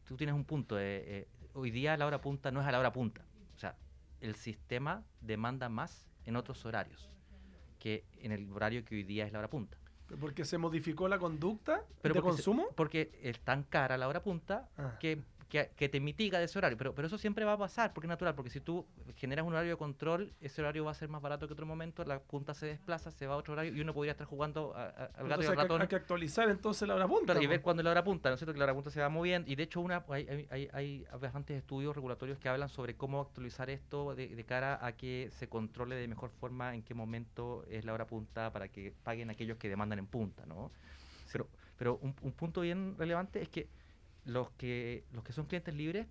tú tienes un punto. Hoy día la hora punta no es a la hora punta. O sea, el sistema demanda más en otros horarios que en el horario que hoy día es la hora punta. ¿Porque se modificó la conducta de consumo? Porque es tan cara la hora punta que te mitiga de ese horario. Pero eso siempre va a pasar, porque es natural. Porque si tú generas un horario de control, ese horario va a ser más barato que otro momento, la punta se desplaza, se va a otro horario y uno podría estar jugando al gato y al ratón. Hay que actualizar entonces la hora punta. Claro, y ver cuándo es la hora punta, ¿no es cierto? Que la hora punta se va moviendo. Y de hecho hay bastantes estudios regulatorios que hablan sobre cómo actualizar esto de cara a que se controle de mejor forma en qué momento es la hora punta para que paguen aquellos que demandan en punta, ¿no? Sí. Pero un punto bien relevante es que los que son clientes libres,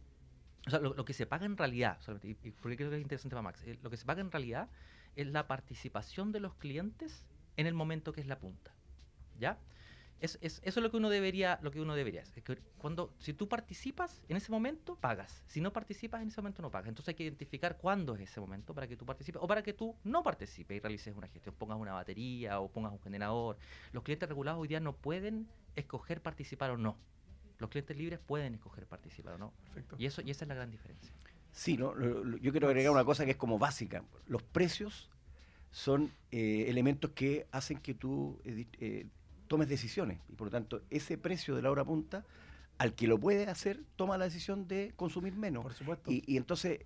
o sea, lo que se paga en realidad, y porque creo que es interesante para Max, lo que se paga en realidad es la participación de los clientes en el momento que es la punta, ¿ya? Eso es lo que uno debería es que si tú participas en ese momento, pagas. Si no participas en ese momento, no pagas. Entonces hay que identificar cuándo es ese momento para que tú participes o para que tú no participes y realices una gestión, pongas una batería o pongas un generador. Los clientes regulados hoy día no pueden escoger participar o no. Los clientes libres pueden escoger participar o no. Perfecto. Y esa es la gran diferencia. Sí, ¿no? Yo quiero agregar una cosa que es como básica. Los precios son elementos que hacen que tú tomes decisiones. Y por lo tanto, ese precio de la hora punta, al que lo puede hacer, toma la decisión de consumir menos. Por supuesto. Y entonces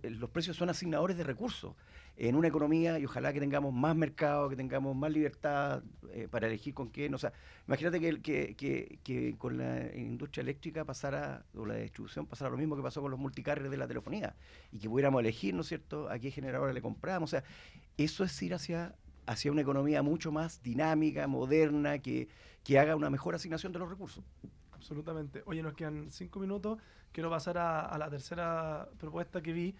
los precios son asignadores de recursos en una economía, y ojalá que tengamos más mercado, que tengamos más libertad para elegir con quién. O sea, imagínate que con la industria eléctrica pasara, o la distribución pasara lo mismo que pasó con los multicarriers de la telefonía, y que pudiéramos elegir, ¿no es cierto?, a qué generadora le compramos. O sea, eso es ir hacia una economía mucho más dinámica, moderna, que haga una mejor asignación de los recursos. Absolutamente. Oye, nos quedan 5 minutos. Quiero pasar a la tercera propuesta que vi,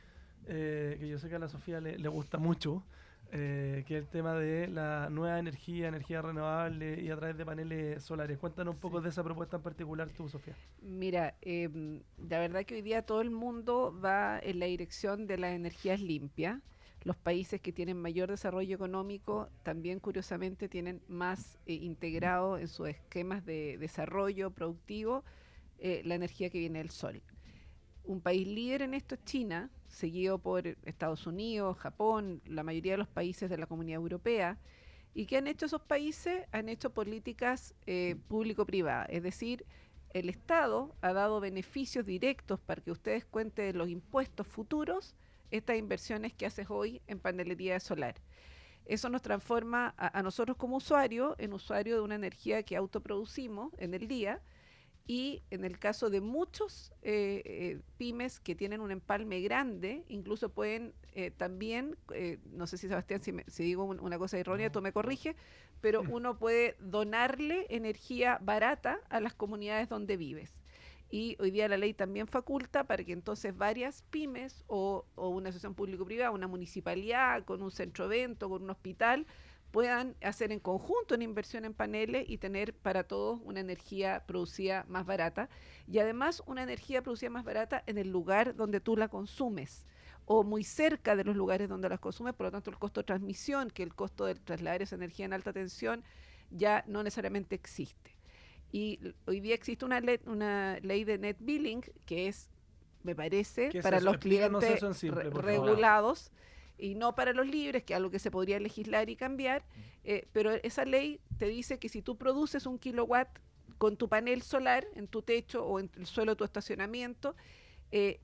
que yo sé que a la Sofía le gusta mucho. que es el tema de la nueva energía renovable y a través de paneles solares. Cuéntanos un poco de esa propuesta en particular tú, Sofía. Mira, la verdad que hoy día todo el mundo va en la dirección de las energías limpias. Los países que tienen mayor desarrollo económico también, curiosamente, tienen más integrado en sus esquemas de desarrollo productivo la energía que viene del sol. Un país líder en esto es China, seguido por Estados Unidos, Japón, la mayoría de los países de la Comunidad Europea. ¿Y qué han hecho esos países? Han hecho políticas público-privadas, es decir, el Estado ha dado beneficios directos para que ustedes cuenten los impuestos futuros estas inversiones que haces hoy en panelería solar. Eso nos transforma a nosotros como usuarios en usuario de una energía que autoproducimos en el día, y en el caso de muchos pymes que tienen un empalme grande, incluso pueden también, no sé si Sebastián, si digo una cosa errónea, tú me corriges, pero uno puede donarle energía barata a las comunidades donde vives. Y hoy día la ley también faculta para que entonces varias pymes o una asociación público-privada, una municipalidad con un centro evento, con un hospital, puedan hacer en conjunto una inversión en paneles y tener para todos una energía producida más barata, y además una energía producida más barata en el lugar donde tú la consumes o muy cerca de los lugares donde las consumes. Por lo tanto, el costo de transmisión, que el costo de trasladar esa energía en alta tensión, ya no necesariamente existe. Y hoy día existe una ley de net billing que es, me parece, para los clientes regulados y no para los libres, que es algo que se podría legislar y cambiar, pero esa ley te dice que si tú produces 1 kilowatt con tu panel solar en tu techo o en el suelo de tu estacionamiento, y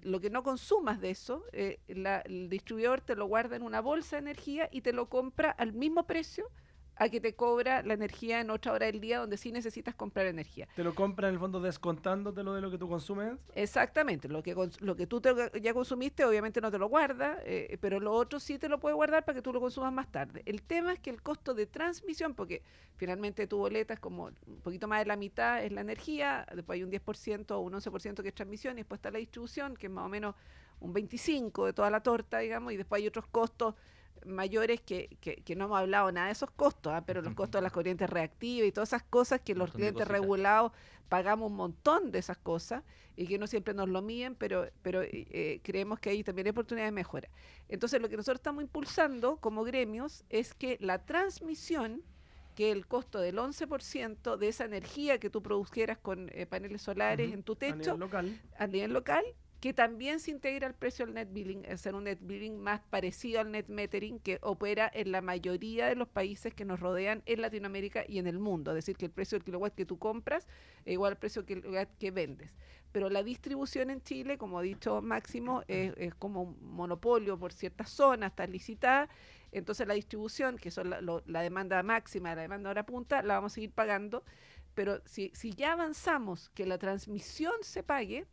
lo que no consumas de eso, el distribuidor te lo guarda en una bolsa de energía y te lo compra al mismo precio a que te cobra la energía en otra hora del día donde sí necesitas comprar energía. ¿Te lo compra en el fondo descontándotelo de lo que tú consumes? Exactamente, lo que tú ya consumiste obviamente no te lo guarda, pero lo otro sí te lo puede guardar para que tú lo consumas más tarde. El tema es que el costo de transmisión, porque finalmente tu boleta es como un poquito más de la mitad es la energía, después hay un 10% o un 11% que es transmisión, y después está la distribución, que es más o menos un 25% de toda la torta, digamos, y después hay otros costos mayores que no hemos hablado nada de esos costos, pero los costos de las corrientes reactivas y todas esas cosas que los clientes regulados pagamos un montón de esas cosas y que no siempre nos lo miden, pero creemos que hay también oportunidades de mejora. Entonces, lo que nosotros estamos impulsando como gremios es que la transmisión, que el costo del 11% de esa energía que tú produjeras con paneles solares en tu techo a nivel local, que también se integra al precio del net billing, es ser un net billing más parecido al net metering que opera en la mayoría de los países que nos rodean en Latinoamérica y en el mundo. Es decir, que el precio del kilowatt que tú compras es igual al precio del kilowatt que vendes. Pero la distribución en Chile, como ha dicho Máximo, es como un monopolio por ciertas zonas, está licitada. Entonces la distribución, que son la demanda máxima, la demanda hora punta, la vamos a seguir pagando. Pero si ya avanzamos que la transmisión se pague,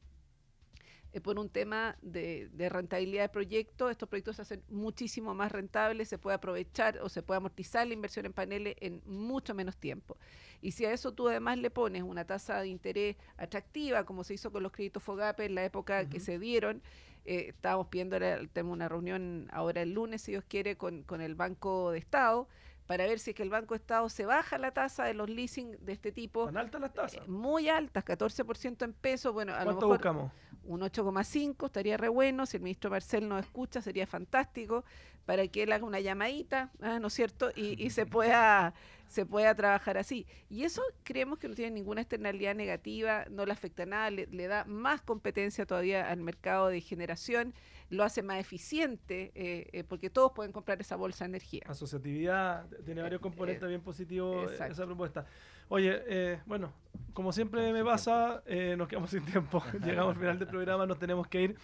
por un tema de rentabilidad de proyectos, estos proyectos se hacen muchísimo más rentables, se puede aprovechar o se puede amortizar la inversión en paneles en mucho menos tiempo. Y si a eso tú además le pones una tasa de interés atractiva, como se hizo con los créditos FOGAPE en la época que se dieron, estábamos pidiendo, tenemos una reunión ahora el lunes, si Dios quiere, con el Banco de Estado, para ver si es que el Banco de Estado se baja la tasa de los leasing de este tipo. ¿Tan altas las tasas? Muy altas, 14% en pesos. Bueno, a lo ¿cuánto mejor buscamos? Un 8,5 estaría re bueno. Si el ministro Marcel nos escucha, sería fantástico para que él haga una llamadita, ¿no es cierto? Y se pueda trabajar así. Y eso creemos que no tiene ninguna externalidad negativa, no le afecta nada, le da más competencia todavía al mercado de generación, lo hace más eficiente, porque todos pueden comprar esa bolsa de energía. Asociatividad, tiene varios componentes bien positivos esa propuesta. Oye, bueno, como siempre me pasa, nos quedamos sin tiempo. Llegamos al final del programa, nos tenemos que ir.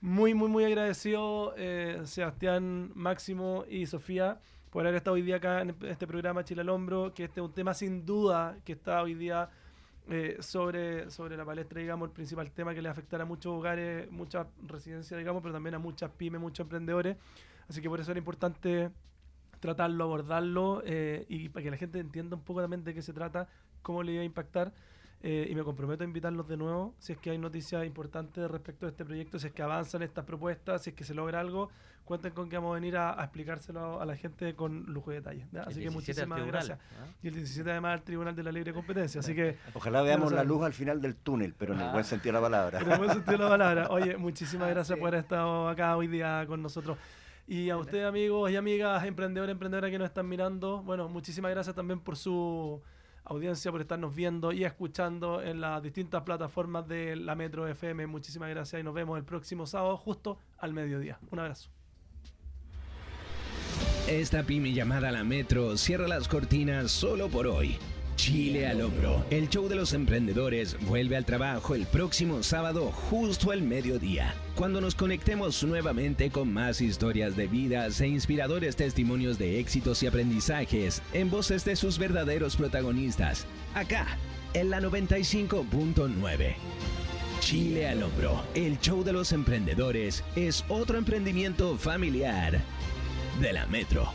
Muy, muy, muy agradecido, Sebastián, Máximo y Sofía, por haber estado hoy día acá en este programa Chile al Hombro, que este es un tema sin duda que está hoy día sobre la palestra, digamos, el principal tema que le afectará a muchos hogares, muchas residencias, digamos, pero también a muchas pymes, muchos emprendedores. Así que por eso era importante tratarlo, abordarlo y para que la gente entienda un poco también de qué se trata, cómo le iba a impactar. y me comprometo a invitarlos de nuevo si es que hay noticias importantes respecto a este proyecto, si es que avanzan estas propuestas, si es que se logra algo, cuenten con que vamos a venir a explicárselo a la gente con lujo de detalle. ¿Ya? Así que muchísimas gracias. Y el 17 además al Tribunal de la Libre Competencia, así que... Ojalá veamos la luz al final del túnel, pero en el buen sentido de la palabra. En el buen sentido de la palabra. Oye, muchísimas gracias por haber estado acá hoy día con nosotros. Y a ustedes, amigos y amigas, emprendedores, emprendedoras que nos están mirando, bueno, muchísimas gracias también por su audiencia, por estarnos viendo y escuchando en las distintas plataformas de la Metro FM. Muchísimas gracias y nos vemos el próximo sábado justo al mediodía. Un abrazo. Esta pyme llamada La Metro cierra las cortinas solo por hoy. Chile al hombro. El show de los emprendedores vuelve al trabajo el próximo sábado justo al mediodía, cuando nos conectemos nuevamente con más historias de vidas e inspiradores testimonios de éxitos y aprendizajes en voces de sus verdaderos protagonistas, acá en la 95.9. Chile al hombro. El show de los emprendedores es otro emprendimiento familiar de La Metro.